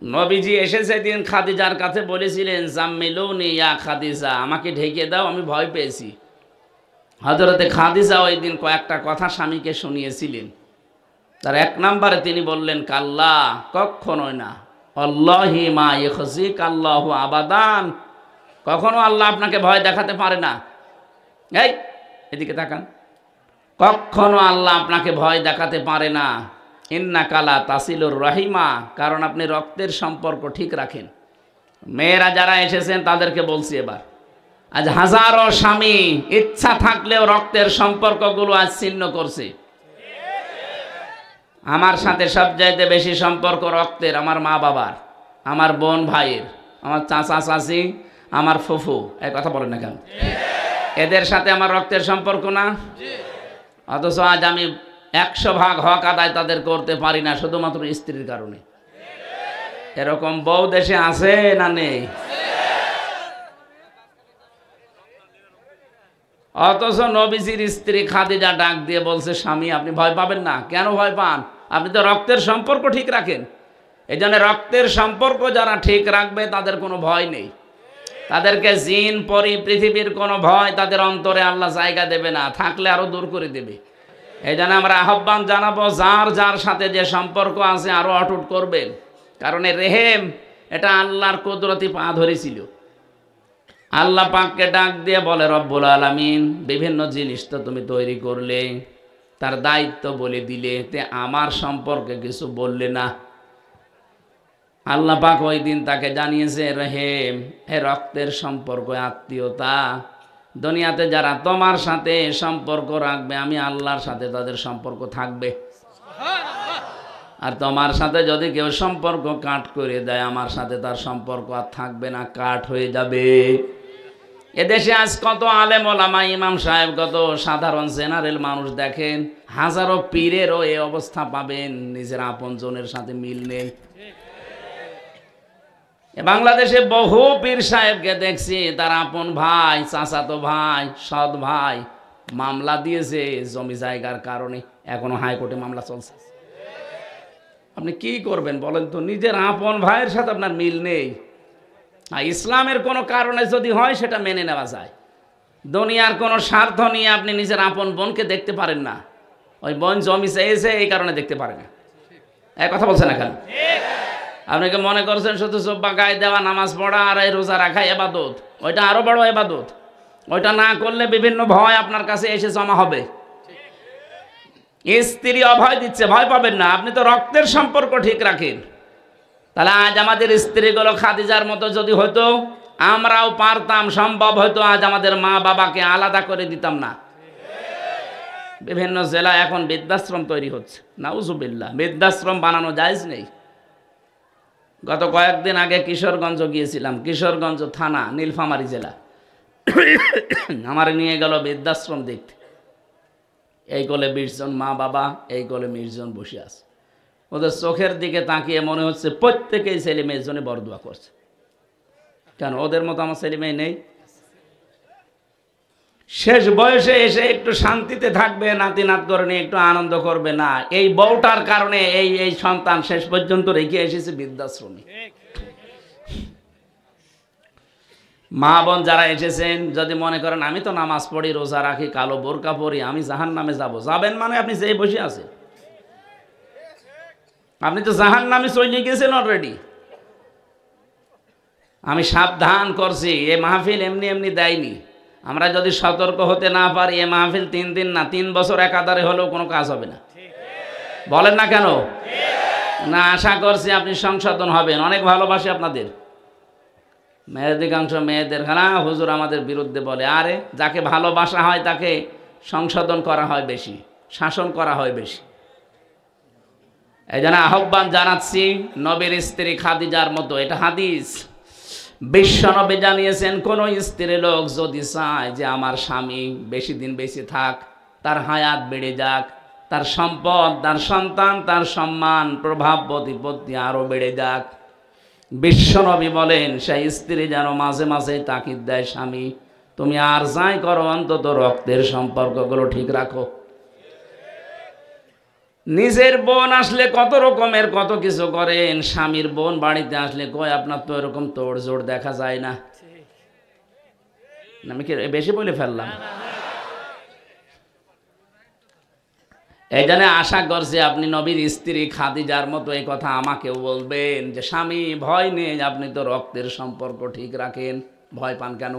নবীজি এসে সেদিন খাদিজার কাছে বলেছিলেন, জাম্মিলুনি ইয়া খাদিজা, আমাকে ঢেকে দাও, আমি ভয় পেয়েছি। হযরতে খাদিজা ওই দিন কয়েকটা কথা স্বামীকে শুনিয়েছিলেন। তার এক নম্বরে তিনি বললেন, কাল্লা, কখনোই না, আল্লাহি মা ইখজিক আল্লাহু আবাদান, কখনো আল্লাহ আপনাকে ভয় দেখাতে পারে না। এই এদিকে তাকান, কখনো আল্লাহ আপনাকে ভয় দেখাতে পারে না। ইন্নাকা লা তাসিলুর রহিমা, কারণ আপনি রক্তের সম্পর্ক ঠিক রাখেন। মেয়েরা যারা এসেছেন তাদেরকে বলছি এবার, আজ হাজারো স্বামী ইচ্ছা থাকলেও রক্তের সম্পর্কগুলো আজ ছিন্ন করছে। আমার সাথে সবচাইতে বেশি সম্পর্ক রক্তের আমার মা বাবার, আমার বোন ভাইয়ের, আমার চাচা চাচি, আমার ফুফু, এই কথা বলেন না কেন? এদের সাথে আমার রক্তের সম্পর্ক না? অথচ আজ আমি 100 ভাগ হক আদায় তাদের করতে পারি না, শুধুমাত্র স্ত্রীর কারণে। এরকম বউ দেশে আছে না নেই? অথচ নবীজির স্ত্রী খাদিজা ডাক দিয়ে বলছে, স্বামী আপনি ভয় পাবেন না। কেন ভয় পান? আপনি তো রক্তের সম্পর্ক ঠিক রাখেন। এই জন্য রক্তের সম্পর্ক যারা ঠিক রাখবে তাদের কোনো ভয় নেই। তাদেরকে জিন পরি পৃথিবীর কোনো ভয় তাদের অন্তরে আল্লাহ জায়গা দেবে না, থাকলে আরো দূর করে দেবে। এই জন্য আমরা আহ্বান জানাবো, যার যার সাথে যে সম্পর্ক আছে আরো অটুট করবেন। কারণ এই রেহেম এটা আল্লাহর কুদরতি পা ধরেছিল। আল্লাহ পাককে ডাক দিয়ে বলে, রব্বুল আলামিন, বিভিন্ন জিনিস তো তুমি তৈরি করলে, তার দায়িত্ব বলে দিলে, তে আমার সম্পর্কে কিছু বললে না। আল্লাহ পাক ওই দিন তাকে জানিয়েছে, রেহেম, হে রক্তের সম্পর্ক, আত্মীয়তা, দুনিয়াতে যারা তোমার সাথে সম্পর্ক রাখবে আমি আল্লাহর সাথে তাদের সম্পর্ক থাকবে। আর তোমার সাথে যদি কেউ সম্পর্ক কাট করে দেয়, আমার সাথে তার সম্পর্ক আর থাকবে না, কাট হয়ে যাবে। এদেশে আজ কত আলেম ওলামা, ইমাম সাহেব, কত সাধারণ জেনারেল মানুষ দেখেন, হাজারো পীরেরও এই অবস্থা পাবেন, নিজের আপনজনের সাথে মিল নেই। বাংলাদেশে বহু পীর সাহেবকে দেখছি, তার আপন ভাই, চাচাতো ভাই, সৎ ভাই মামলা দিয়েছে জমি জায়গার কারণে, এখনো হাইকোর্টে মামলা চলছে। আপনি কি করবেন বলেন তো? নিজের আপন ভাইয়ের সাথে আপনার মিল নেই। আর ইসলামের কোনো কারণে যদি হয় সেটা মেনে নেওয়া যায়। দুনিয়ার কোনো স্বার্থ নিয়ে আপনি নিজের আপন বোনকে দেখতে পারেন না। ওই বোন জমি চেয়েছে এই কারণে দেখতে পারে না। এক কথা বলছেন না কেন? আপনাকে মনে করছেন শুধু জব্বা গায়ে দেওয়া, নামাজ পড়া আর এই রোজা রাখা ইবাদত, ওইটা আরো বড় ইবাদত। ওইটা না করলে বিভিন্ন ভয় আপনার কাছে এসে জমা হবে। স্ত্রী অভয় দিচ্ছে, ভয় পাবেন না, আপনি তো রক্তের সম্পর্ক ঠিক রাখেন। তাহলে আজ আমাদের স্ত্রীগুলো খাদিজার মতো যদি হতো, আমরাও পারতাম, সম্ভব হয়তো আজ আমাদের মা বাবাকে আলাদা করে দিতাম না। বিভিন্ন জেলায় এখন বৃদ্ধাশ্রম তৈরি হচ্ছে, নাউজুবিল্লাহ। বৃদ্ধাশ্রম বানানো জায়েজ নেই। গত কয়েকদিন আগে কিশোরগঞ্জ গিয়েছিলাম, কিশোরগঞ্জ থানা, নীলফামারী জেলা। আমার নিয়ে গেল বৃদ্ধাশ্রম দেখতে। এই কোলে 20 জন মা বাবা, এই কোলে 20 জন বসে আছে। ওদের চোখের দিকে তাকিয়ে মনে হচ্ছে প্রত্যেকেই ছেলে মেয়ের জন্য বরদোয়া করছে। কেন? ওদের মতো আমার ছেলে মেয়ে নেই? শেষ বয়সে এসে একটু শান্তিতে থাকবে, নাতি নাত করে নিয়ে একটু আনন্দ করবে না, এই বউটার কারণে এই সন্তান শেষ পর্যন্ত রেখে এসেছে বৃদ্ধাশ্রমে। মা বোন যারা এসেছেন, যদি মনে করেন আমি তো নামাজ পড়ি, রোজা রাখি, কালো বোরকা পরি, আমি জাহান্নামে যাব, যাবেন মানে আপনি যেই বসে আছেন, আপনি তো জাহান্নামে চলে গেছেন অলরেডি। আমি সাবধান করছি, এ মাহফিল এমনি এমনি দেয়নি। আমরা যদি সতর্ক হতে না পারি, এ মাহফিল 3 দিন না 3 বছর একাধারে হলেও কোনো কাজ হবে না। বলেন না কেন? না, আশা করছি আপনি সংশোধন হবেন। অনেক ভালোবাসি আপনাদের। অধিকাংশ মেয়েদের হুজুর আমাদের বিরুদ্ধে বলে, আরে যাকে ভালোবাসা হয় তাকে সংশোধন করা হয় বেশি, শাসন করা হয় বেশি। এই জন্য আহ্বান জানাচ্ছি, নবীর স্ত্রী খাদিজার মতো, এটা হাদিস, বিশ্বনবী জানিয়েছেন, কোন স্ত্রী লোক যদি চায় যে আমার স্বামী বেশি দিন বেঁচে থাক, তার হায়াত বেড়ে যাক, তার সম্পদ, তার সন্তান, তার সম্মান, প্রভাব প্রতিপত্তি আরো বেড়ে যাক, বিশ্বনবী বলেন সেই স্ত্রী যেন মাঝে মাঝে তাকিদ দেয়, স্বামী তুমি আর যাই করো অন্তত রক্তের সম্পর্কগুলো ঠিক রাখো। নিজের বোন আসলে কত রকমের কত কিছু করেন, স্বামীর বোন বাড়িতে আসলে কয় আপনার তো এরকম তোড়জোড় দেখা যায় না। আমি কি বেশি বলে ফেললাম? এই জন্য আশা করছি আপনি নবীর স্ত্রী খাদিজার মতো এই কথা আমাকেও বলবেন যে স্বামী ভয় নেই, আপনি তো রক্তের সম্পর্ক ঠিক রাখেন, ভয় পান কেন?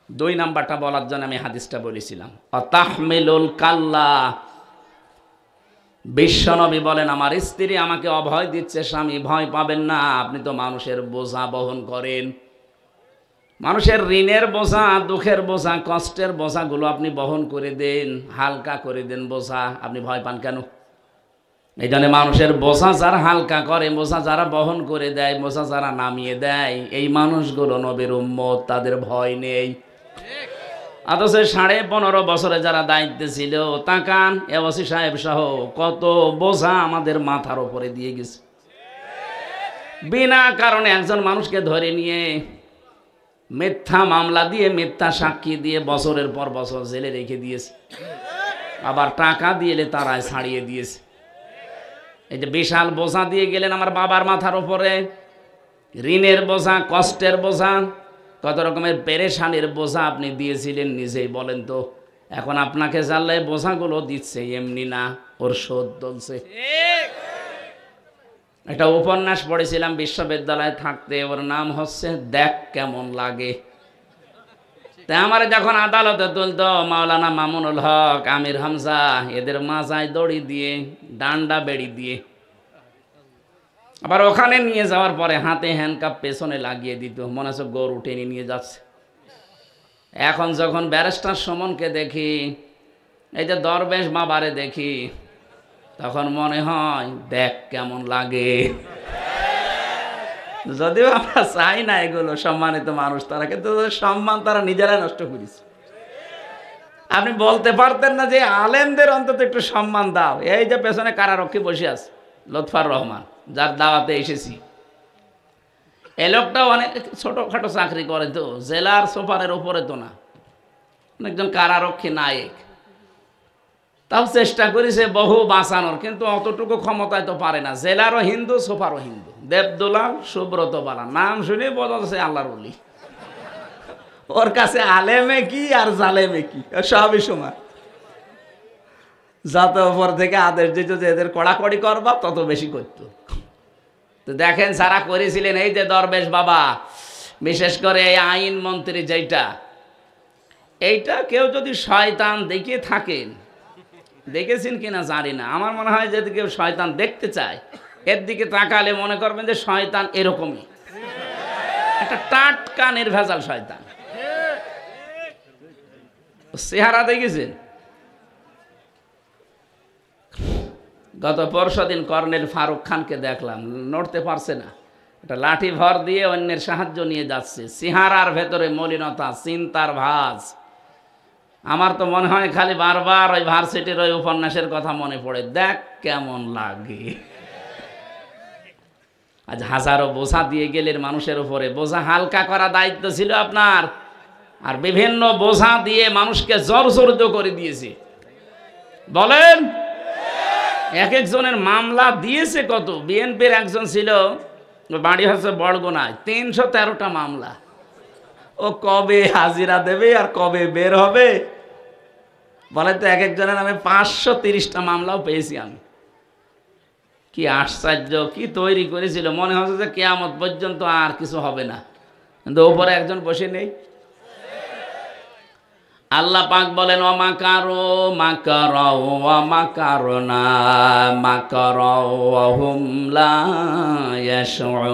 2 নাম্বারটা বলার জন্য আমি হাদিসটা বলেছিলাম, তাহমিলুল কাল্লা। বিশ্বনবী বলেন আমার স্ত্রী আমাকে অভয় দিচ্ছে, স্বামী ভয় পাবেন না, আপনি তো মানুষের বোঝা বহন করেন, মানুষের ঋণের বোঝা, দুঃখের বোঝা, কষ্টের বোঝাগুলো আপনি বহন করে দেন, হালকা করে দেন বোঝা, আপনি ভয় পান কেন? এই জন্য মানুষের বোঝা যারা হালকা করে, বোঝা যারা বহন করে দেয়, বোঝা যারা নামিয়ে দেয়, এই মানুষগুলো নবীর উম্মত, তাদের ভয় নেই। অথচ 15.5 বছরে যারা দায়িত্বে ছিল, তাকান এওসি সাহেব সহ কত বোঝা আমাদের মাথার উপরে দিয়ে গেছে। বিনা কারণে একজন মানুষকে ধরে নিয়ে মিথ্যা মামলা দিয়ে, মিথ্যা সাক্ষী দিয়ে বছরের পর বছর জেলে রেখে দিয়েছে, আবার টাকা দিয়ে তারাই ছাড়িয়ে দিয়েছে। এই যে বিশাল বোঝা দিয়ে গেলেন আমার বাবার মাথার উপরে, ঋণের বোঝা, কষ্টের বোঝা, কত রকমের পেরেশানির বোঝা আপনি দিয়েছিলেন নিজেই বলেন তো। এখন আপনাকে জানলে বোঝাগুলো দিচ্ছে এমনি না, ওর শোধ চলছে। একটা উপন্যাস পড়েছিলাম বিশ্ববিদ্যালয়ে থাকতে, ওর নাম হচ্ছে দেখ কেমন লাগে। তা আমার যখন আদালতে তুলতো মাওলানা মামুনুল হক, আমির হামজা, এদের মাজায় দড়ি দিয়ে, ডান্ডা বেড়ি দিয়ে, আবার ওখানে নিয়ে যাওয়ার পরে হাতে হ্যান্ডকাপ পেছনে লাগিয়ে দিত, মনে হচ্ছে গরু টেনে নিয়ে যাচ্ছে। এখন যখন ব্যারিস্টার সুমনকে দেখি, এই যে দরবেশ বাবারে দেখি, তখন মনে হয় দেখ কেমন লাগে। যদিও আমরা চাই না এগুলো, সম্মানিত মানুষ তারা, কিন্তু সম্মান তারা নিজেরাই নষ্ট করেছে। আপনি বলতে পারতেন না যে আলেমদের অন্তত একটু সম্মান দাও? এই যে পেছনে কারারক্ষী বসে আছে লুৎফর রহমান, যার দাওয়াতে এসেছি, এ লোকটাও অনেক ছোটখাটো চাকরি করে, তো জেলার সুপারের উপরে তো না, একজন কারারক্ষী নায়ক। তাও চেষ্টা করেছে বহু বাঁচানোর, কিন্তু অতটুকু ক্ষমতায় তো পারে না। জেলারও হিন্দু, সুপারও হিন্দু, দেবদুলাল সুব্রত বালা, নাম শুনে বোঝা যাচ্ছে আল্লাহর ওলি। ওর কাছে আলেমে কি আর জালেমে কি সবই সমান। যত উপর থেকে আদেশ দিত যে এদের কড়াকড়ি করবা, তত বেশি করত। তো দেখেন যারা করেছিলেন, এই যে দরবেশ বাবা, বিশেষ করে এই আইন মন্ত্রী, যেটা এইটা কেউ যদি শয়তান দেখে থাকেন, দেখেছেন কিনা জানি না, আমার মনে হয় যদি কেউ শয়তান দেখতে চায়, এর দিকে তাকালে মনে করবেন যে শয়তান এরকমই একটা টাটকা নির্ভেজাল শয়তান। চেহারা দেখেছেন? গত পরশুদিন কর্নেল ফারুক খানকে দেখলাম, নড়তে পারছে না, একটা লাঠি ভর দিয়ে অন্যের সাহায্য নিয়ে যাচ্ছে, চেহারার ভেতরে মলিনতা, চিন্তার ভাঁজ। আমার তো মনে হয় খালি বারবার ওই ভার্সিটির ওই উপন্যাসের কথা মনে পড়ে, দেখ কেমন লাগে। আজ হাজারো বোঝা দিয়ে গেলেন মানুষের উপরে, বোঝা হালকা করা দায়িত্ব ছিল আপনার, আর বিভিন্ন বোঝা দিয়ে মানুষকে জর্জরিত করে দিয়েছে। বলেন এক একজনের মামলা দিয়েছে কত। বিএনপির একজন ছিল, বাড়ি হচ্ছে বড়গোনায়, 313টা মামলা। ও কবে হাজিরা দেবে আর কবে বের হবে বলে তো। এক একজনের নামে 530টা মামলাও পেয়েছি আমি। কি আশ্চর্য, কি তৈরি করেছিল, মনে হচ্ছে যে কিয়ামত পর্যন্ত আর কিছু হবে না, কিন্তু ওপরে একজন বসে নেই। আল্লাহ পাক বলেন ওয়ামাকারু মাকারা ওয়া মাকারনা মাকারা ওয়া হুম লা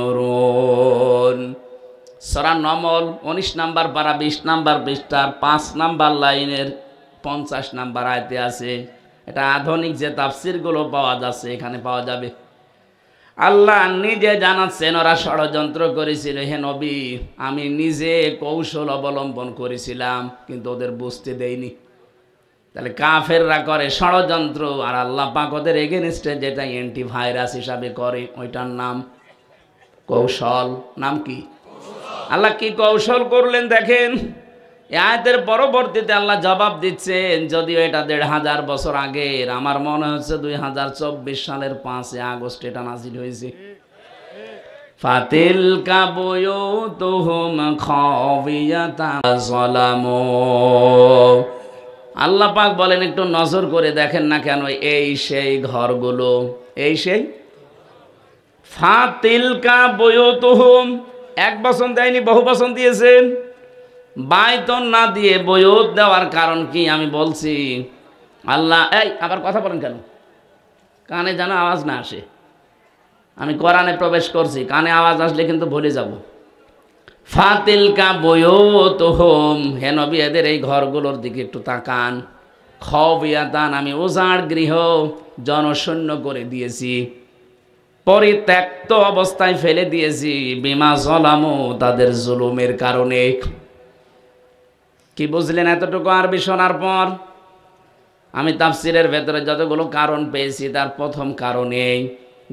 ইয়াশউরুন। সূরা নমল 19 নাম্বার পারা 20 নাম্বার পৃষ্ঠার 5 নাম্বার লাইনের 50 নাম্বার আয়াতে আছে। এটা আধুনিক যে তাফসীরগুলো পাওয়া যাচ্ছে এখানে পাওয়া যাবে। আল্লাহ নিজে জানাচ্ছেন ওরা ষড়যন্ত্র করেছিল, হে নবী আমি নিজে কৌশল অবলম্বন করেছিলাম, কিন্তু ওদের বুঝতে দেইনি। তাহলে কাফেররা করে ষড়যন্ত্র, আর আল্লাহ পাক ওদের এগেনস্টে যেটা অ্যান্টিভাইরাস হিসাবে করে, ওইটার নাম কৌশল। নাম কি? আল্লাহ কি কৌশল করলেন দেখেন। এই আয়াতের পরবর্তীতে আল্লাহ জবাব দিচ্ছেন, যদিও এটা ১৫০০ বছর আগের, আমার মনে হচ্ছে ২০২৪ সালের ৫ আগস্ট এটা নাজিল হয়েছে। ফাতিলকা বুয়ুতুহুম খাওয়িয়াতান যালামু। আল্লাহ পাক বলেন একটু নজর করে দেখেন না কেন, এই সেই ঘরগুলো, এই সেই ফাতিলকা বুয়ুতুহুম। এক বচন দেয়নি, বহু বচন দিয়েছেন। বাইতন না দিয়ে বয়ুত দেওয়ার কারণ কি আমি বলছি। আল্লাহ এই আবার কথা বলেন কেন? কানে যেন আওয়াজ না আসে। আমি কোরআনে প্রবেশ করছি, কানে আওয়াজ আসলে কিন্তু ভুলে যাব। ফাতিলকা বুয়ুতুহুম, হে নবী এদের এই ঘরগুলোর দিকে একটু তাকান। খাওয়িয়াতান, আমি উজাড় গৃহ জনশূন্য করে দিয়েছি, পরিত্যক্ত অবস্থায় ফেলে দিয়েছি। বিমা যালামু, তাদের জুলুমের কারণে। কি বুঝলেন এতটুকু আরবি শোনার পর? আমি তাফসিরের ভেতরে যতগুলো কারণ পেয়েছি তার প্রথম কারণ এই,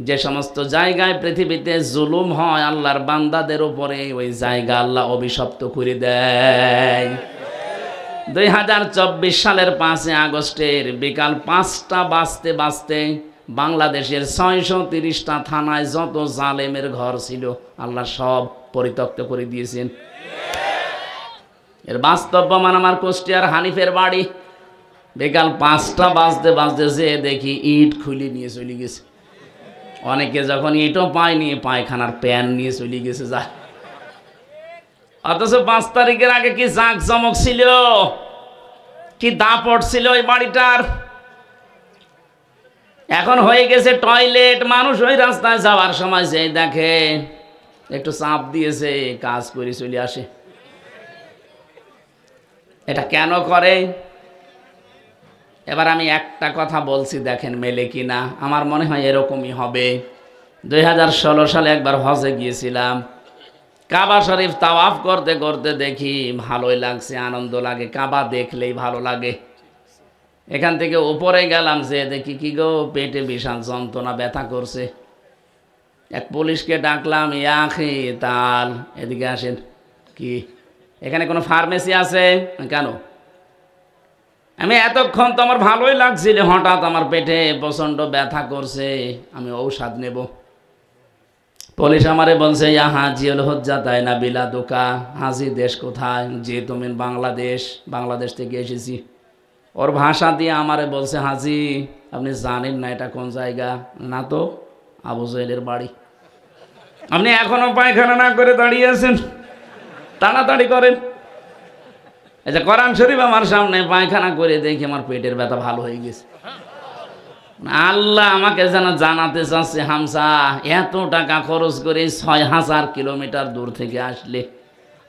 যে সমস্ত জায়গায় পৃথিবীতে জুলুম হয় আল্লাহর বান্দাদের উপরে, ওই জায়গা আল্লাহ অভিশপ্ত করে দেয়। ২০২৪ সালের ৫ আগস্টের বিকাল ৫টা বাজতে বাজতে বাংলাদেশের ৬৩০টা থানায় যত জালেমের ঘর ছিল আল্লাহ সব পরিত্যক্ত করে দিয়েছেন। এর বাস্তব প্রমাণ আমার কুষ্টিয়ার হানিফের বাড়ি। বিকাল ৫টা বাজতে বাজতে যে দেখি ইট খুলে নিয়ে চলে গেছে। অনেকে যখন ইটও পায়নি, পায়খানার প্যান নিয়ে চলে গেছে। যা, অথচ ৫ তারিখের আগে কি জাঁকজমক ছিল, কি দাপট ছিল ওই বাড়িটার। এখন হয়ে গেছে টয়লেট। মানুষ ওই রাস্তায় যাওয়ার সময় যে দেখে একটু চাপ দিয়েছে, কাজ করে চলে আসে। এটা কেন করে? এবার আমি একটা কথা বলছি, দেখেন মেলে কিনা। আমার মনে হয় এরকমই হবে। ২০১৬ সালে একবার হজে গিয়েছিলাম। কাবা শরীফ তাওয়াফ করতে করতে দেখি ভালোই লাগছে, আনন্দ লাগে, কাবা দেখলেই ভালো লাগে। এখান থেকে উপরে গেলাম, যে দেখি কি গো, পেটে বিশাল যন্ত্রণা, ব্যথা করছে। এক পুলিশকে ডাকলাম, ইয়াখি তাল, এদিকে আসেন। কি এখানে কোনো ফার্মেসি আছে? কেন? আমি এতক্ষণ তো আমার ভালোই লাগছিল, হঠাৎ আমার পেটে প্রচণ্ড ব্যথা করছে, আমি ঔষধ নেব। পুলিশ আমারে বলছে, ইয়া হাজিউল হুজ্জা তাই না বিলা দোকা। হাজি দেশ কোথায়? যে তুমি বাংলাদেশ, বাংলাদেশ থেকে এসেছি। ওর ভাষা দিয়ে আমারে বলছে, হাজি আপনি জানেন না এটা কোন জায়গা? না তো, আবু জেহেলের বাড়ি। আপনি এখনো পায়খানা না করে দাঁড়িয়ে আছেন, তাড়াতাড়ি করেন। এই যে কোরআন শরীফ আমার সামনে, পায়খানা করে দেখি আমার পেটের ব্যথা ভালো হয়ে গেছে। আল্লাহ আমাকে যেন জানাতে চাচ্ছে, হামসা এত টাকা খরচ করে ৬০০০ কিলোমিটার দূর থেকে আসলে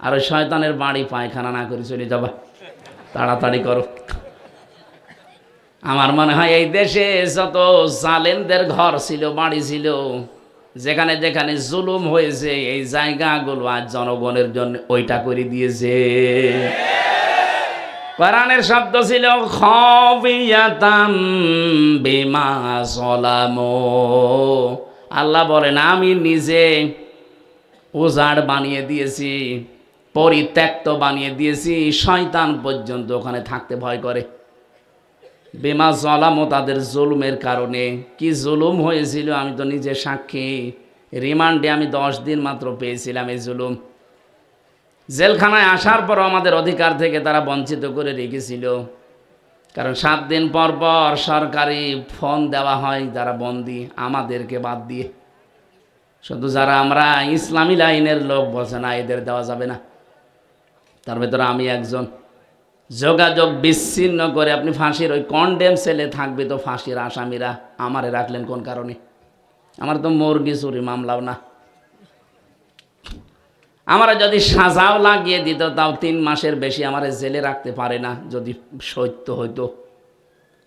আর ওই শয়তানের বাড়ি পায়খানা না করে চলে যাবা, তাড়াতাড়ি করো। আমার মনে হয় এই দেশে যত জালেমদের ঘর ছিল, বাড়ি ছিল, যেখানে যেখানে জুলুম হয়েছে, এই জায়গাগুলো আজ জনগণের জন্য ওইটা করে দিয়েছে। কোরআনের শব্দ ছিল খাওয়িয়াতাম বিমা যালামু। আল্লাহ বলেন আমি নিজে উজাড় বানিয়ে দিয়েছি, পরিত্যক্ত বানিয়ে দিয়েছি, শয়তান পর্যন্ত ওখানে থাকতে ভয় করে। বিমা যালামু, তাদের জুলুমের কারণে। কি জুলুম হয়েছিল আমি তো নিজে সাক্ষী। রিমান্ডে আমি 10 দিন মাত্র পেয়েছিলাম এই জুলুম। জেলখানায় আসার পর আমাদের অধিকার থেকে তারা বঞ্চিত করে রেখেছিল। কারণ 7 দিন পর পর সরকারি ফোন দেওয়া হয় যারা বন্দি, আমাদেরকে বাদ দিয়ে। শুধু যারা আমরা ইসলামী লাইনের লোক বলছে না, এদের দেওয়া যাবে না। তার ভেতরে আমি একজন। যোগাযোগ বিচ্ছিন্ন করে আপনি ফাঁসির ওই কন্ডেম সেলে থাকবে তো ফাঁসির আসামিরা, আমারে রাখলেন কোন কারণে? আমার তো মুরগি চুরি মামলাও না। আমরা যদি সাজাও লাগিয়ে দিত তাও 3 মাসের বেশি আমার জেলে রাখতে পারে না, যদি সত্য হইতো।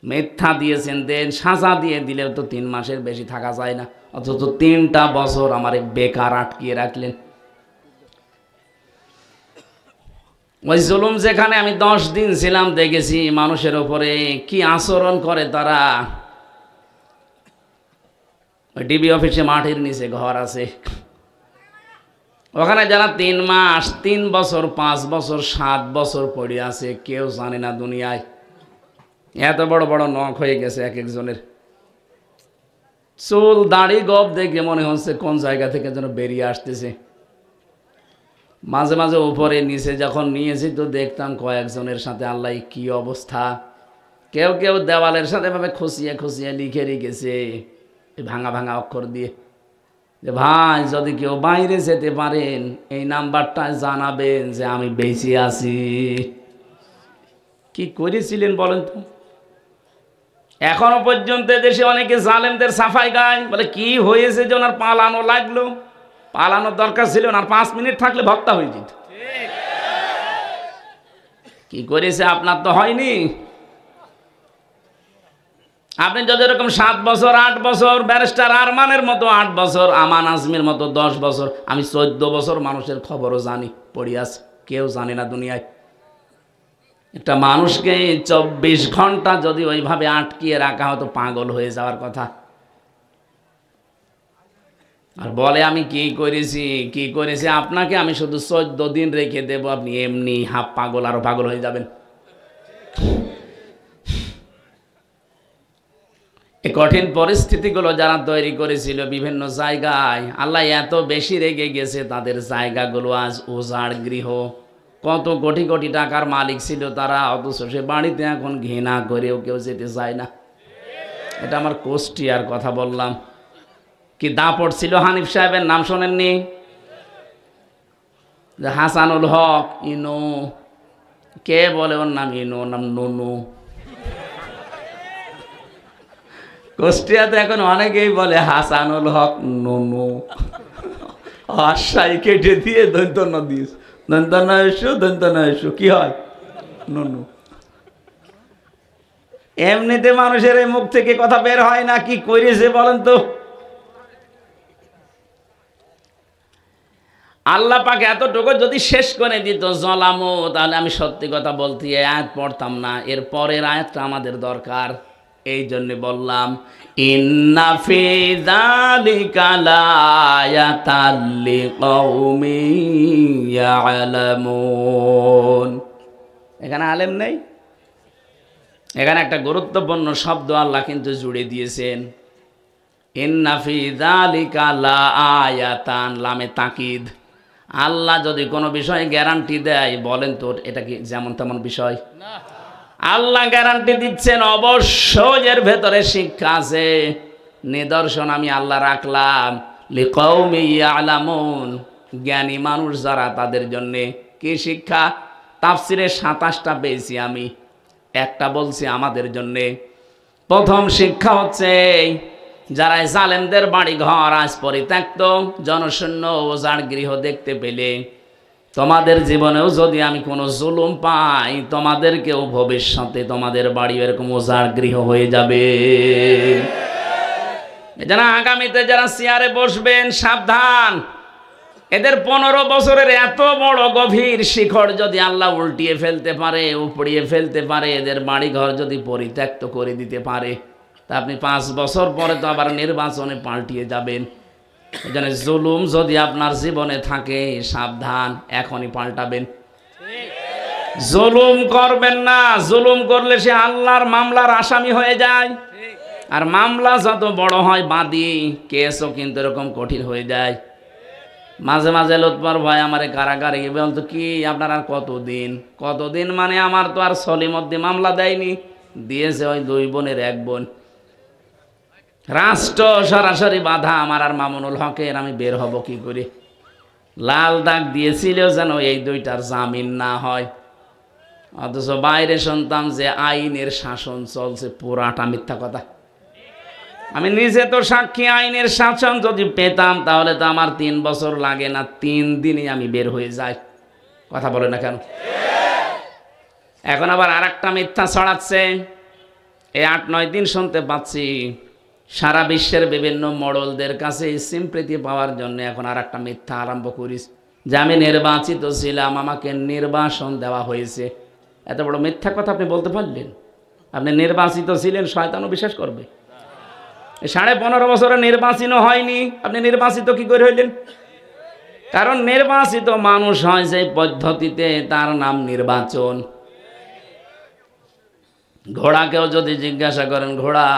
মিথ্যা দিয়েছেন দেন, সাজা দিয়ে দিলেও তো 3 মাসের বেশি থাকা যায় না, অথচ 3টা বছর আমার বেকার আটকিয়ে রাখলেন। ওই জুলুম যেখানে আমি 10 দিন ছিলাম, দেখেছি মানুষের ওপরে কি আচরণ করে তারা। ওই ডিবি অফিসে মাটির নিচে ঘর আছে, ওখানে যারা 3 মাস 3 বছর 5 বছর 7 বছর পড়ে আছে কেউ জানে না দুনিয়ায়। এত বড় বড় নখ হয়ে গেছে এক একজনের। চুল দাড়ি গপ দেখে মনে হচ্ছে কোন জায়গা থেকে যেন বেরিয়ে আসতেছে। মাঝে মাঝে উপরে নিচে যখন নিয়েছি তো দেখতাম কয়েকজনের সাথে আল্লাহ কি অবস্থা। কেউ কেউ দেওয়ালের সাথে ভাবে খুশিয়ে খুশিয়ে লিখে রেখেছে ভাঙা ভাঙা অক্ষর দিয়ে যে ভাই যদি কেউ বাইরে যেতে পারেন এই নাম্বারটা জানাবেন যে আমি বেঁচে আছি। কি করেছিলেন বলেন তো? এখনো পর্যন্ত দেশে অনেকে জালেমদের সাফাই গায়, বলে কি হয়েছে যে ওনার পালানো লাগলো। পালানোর দরকার ছিল না, 5 মিনিট থাকলে ভক্তা হয়ে যেত। কি করেছে আপনার তো হয়নি। আপনি যদি এরকম 7 বছর 8 বছর ব্যারিস্টার আরমানের মতো 8 বছর, আমান আজমির মতো 10 বছর, আমি 14 বছর মানুষের খবরও জানি, পড়ি আছে, কেউ জানে না দুনিয়ায়। একটা মানুষকে 24 ঘন্টা যদি ওইভাবে আটকিয়ে রাখা হতো পাগল হয়ে যাওয়ার কথা। আর বলে আমি কি করেছি আপনাকে আমি শুধু 14 দিন রেখে দেব, আপনি এমনি হাফ পাগল আরো পাগল হয়ে যাবেন। এই কঠিন পরিস্থিতিগুলো যারা তৈরি করেছিল বিভিন্ন জায়গায়, আল্লাহ এত বেশি রেগে গেছে তাদের জায়গাগুলো আজ উজাড় গৃহ। কত কোটি কোটি টাকার মালিক ছিল তারা, অথচ সে বাড়িতে এখন ঘৃণা করেও কেউ যেতে চায় না। এটা আমার কুষ্টিয়ার কথা বললাম। কি দাপট ছিল হানিফ সাহেবের, নাম শোনেননি? হাসানুল হক ইনু, কে বলে ওর নাম ইনু, ওর নাম নুনু। কুষ্টিয়াতে এখন অনেকেই বলে হাসানুল হক নুনু, আশাই কেটে দিয়ে দন্তন্য দিস, দন্তন্য এসো দন্তন্য এসো, কি হয় নুনু। এমনিতে মানুষের এই মুখ থেকে কথা বের হয় না, কি করেছে বলেন তো? আল্লাহ পাক এতটুকু যদি শেষ করে দিত জলামো, তাহলে আমি সত্যি কথা বলতে এই আয়াত পড়তাম না। এর পরের আয়াতটা আমাদের দরকার। এই জন্য বললাম ইন্না ফি যালিকা লায়াতাল লিকাউমিন ইয়ালামুন। এখানে আলেম নেই, এখানে একটা গুরুত্বপূর্ণ শব্দ আল্লাহ কিন্তু জুড়ে দিয়েছেন। ইন্না ফি যালিকা লায়াতান, লামে তাকিদ। আল্লাহ যদি কোনো বিষয়ে গ্যারান্টি দেয়, বলেন তো এটা কি যেমন তেমন বিষয় না। আল্লাহ গ্যারান্টি দিচ্ছেন, অবশ্যই এর ভেতরে শিক্ষা আছে, নিদর্শন আমি আল্লাহ রাখলাম। লিকাউমি ইয়ালামুন, জ্ঞানী মানুষ যারা তাদের জন্যে। কি শিক্ষা? তাফসিরে 27টা পেয়েছি আমি, একটা বলছি আমাদের জন্যে। প্রথম শিক্ষা হচ্ছে যারা জালেমদের বাড়ি ঘর আজ পরিত্যক্ত জনশূন্য ওজাড় গৃহ দেখতে পেলে, তোমাদের জীবনেও যদি আমি কোনো জুলুম পাই, তোমাদেরকেও ভবিষ্যতে তোমাদের বাড়ি এরকম ওজাড় গৃহ হয়ে যাবে। যারা আগামীতে যারা চেয়ারে বসবেন সাবধান, এদের 15 বছরের এত বড় গভীর শিখড় যদি আল্লাহ উল্টিয়ে ফেলতে পারে, উপড়িয়ে ফেলতে পারে, এদের বাড়ি ঘর যদি পরিত্যক্ত করে দিতে পারে, তা আপনি 5 বছর পরে তো আবার নির্বাচনে পাল্টিয়ে যাবেন। এজন্য জুলুম যদি আপনার জীবনে থাকে, সাবধান, এখনই পাল্টাবেন। জুলুম করবেন না, জুলুম করলে সে আল্লাহর মামলার আসামি হয়ে যায়। আর মামলা যত বড় হয় বাদী, কেসও কিন্তু এরকম কঠিন হয়ে যায়। মাঝে মাঝে লুৎফর ভাই আমারে কারাগারে গিয়ে বলতো, কি আপনার আর কতদিন মানে আমার তো আর সলিমদ্দি মামলা দেয়নি, দিয়েছে ওই 2 বোনের 1 বোন। রাষ্ট্র সরাসরি বাধা আমার আর মামুনুল হকের, আমি বের হব কি করে? লাল দাগ দিয়েছিল যেন এই 2টার জামিন না হয়, অথচ বাইরে শুনতাম যে আইনের শাসন চলছে। পুরাটা মিথ্যা কথা। আমি নিজে তো সাক্ষী, আইনের শাসন যদি পেতাম তাহলে তো আমার 3 বছর লাগে না, 3 দিনই আমি বের হয়ে যাই। কথা বলে না কেন? এখন আবার আরেকটা মিথ্যা ছড়াচ্ছে। এই 8-9 দিন শুনতে পাচ্ছি সারা বিশ্বের বিভিন্ন মডলদের কাছে সিম্পৃতি পাওয়ার জন্য এখন আরেকটা মিথ্যা আরম্ভ করিস যে আমি নির্বাচিত ছিলাম, আমাকে নির্বাসন দেওয়া হয়েছে। এত বড় মিথ্যা কথা আপনি বলতে পারলেন? আপনি নির্বাচিত ছিলেন, শয়তানও বিশ্বাস করবে? 15.5 বছরে নির্বাচিত হয়নি, আপনি নির্বাচিত কি করে হইলেন? কারণ নির্বাচিত মানুষ হয় যে পদ্ধতিতে, তার নাম নির্বাচন। ঘোড়াকেও যদি জিজ্ঞাসা করেন, ঘোড়া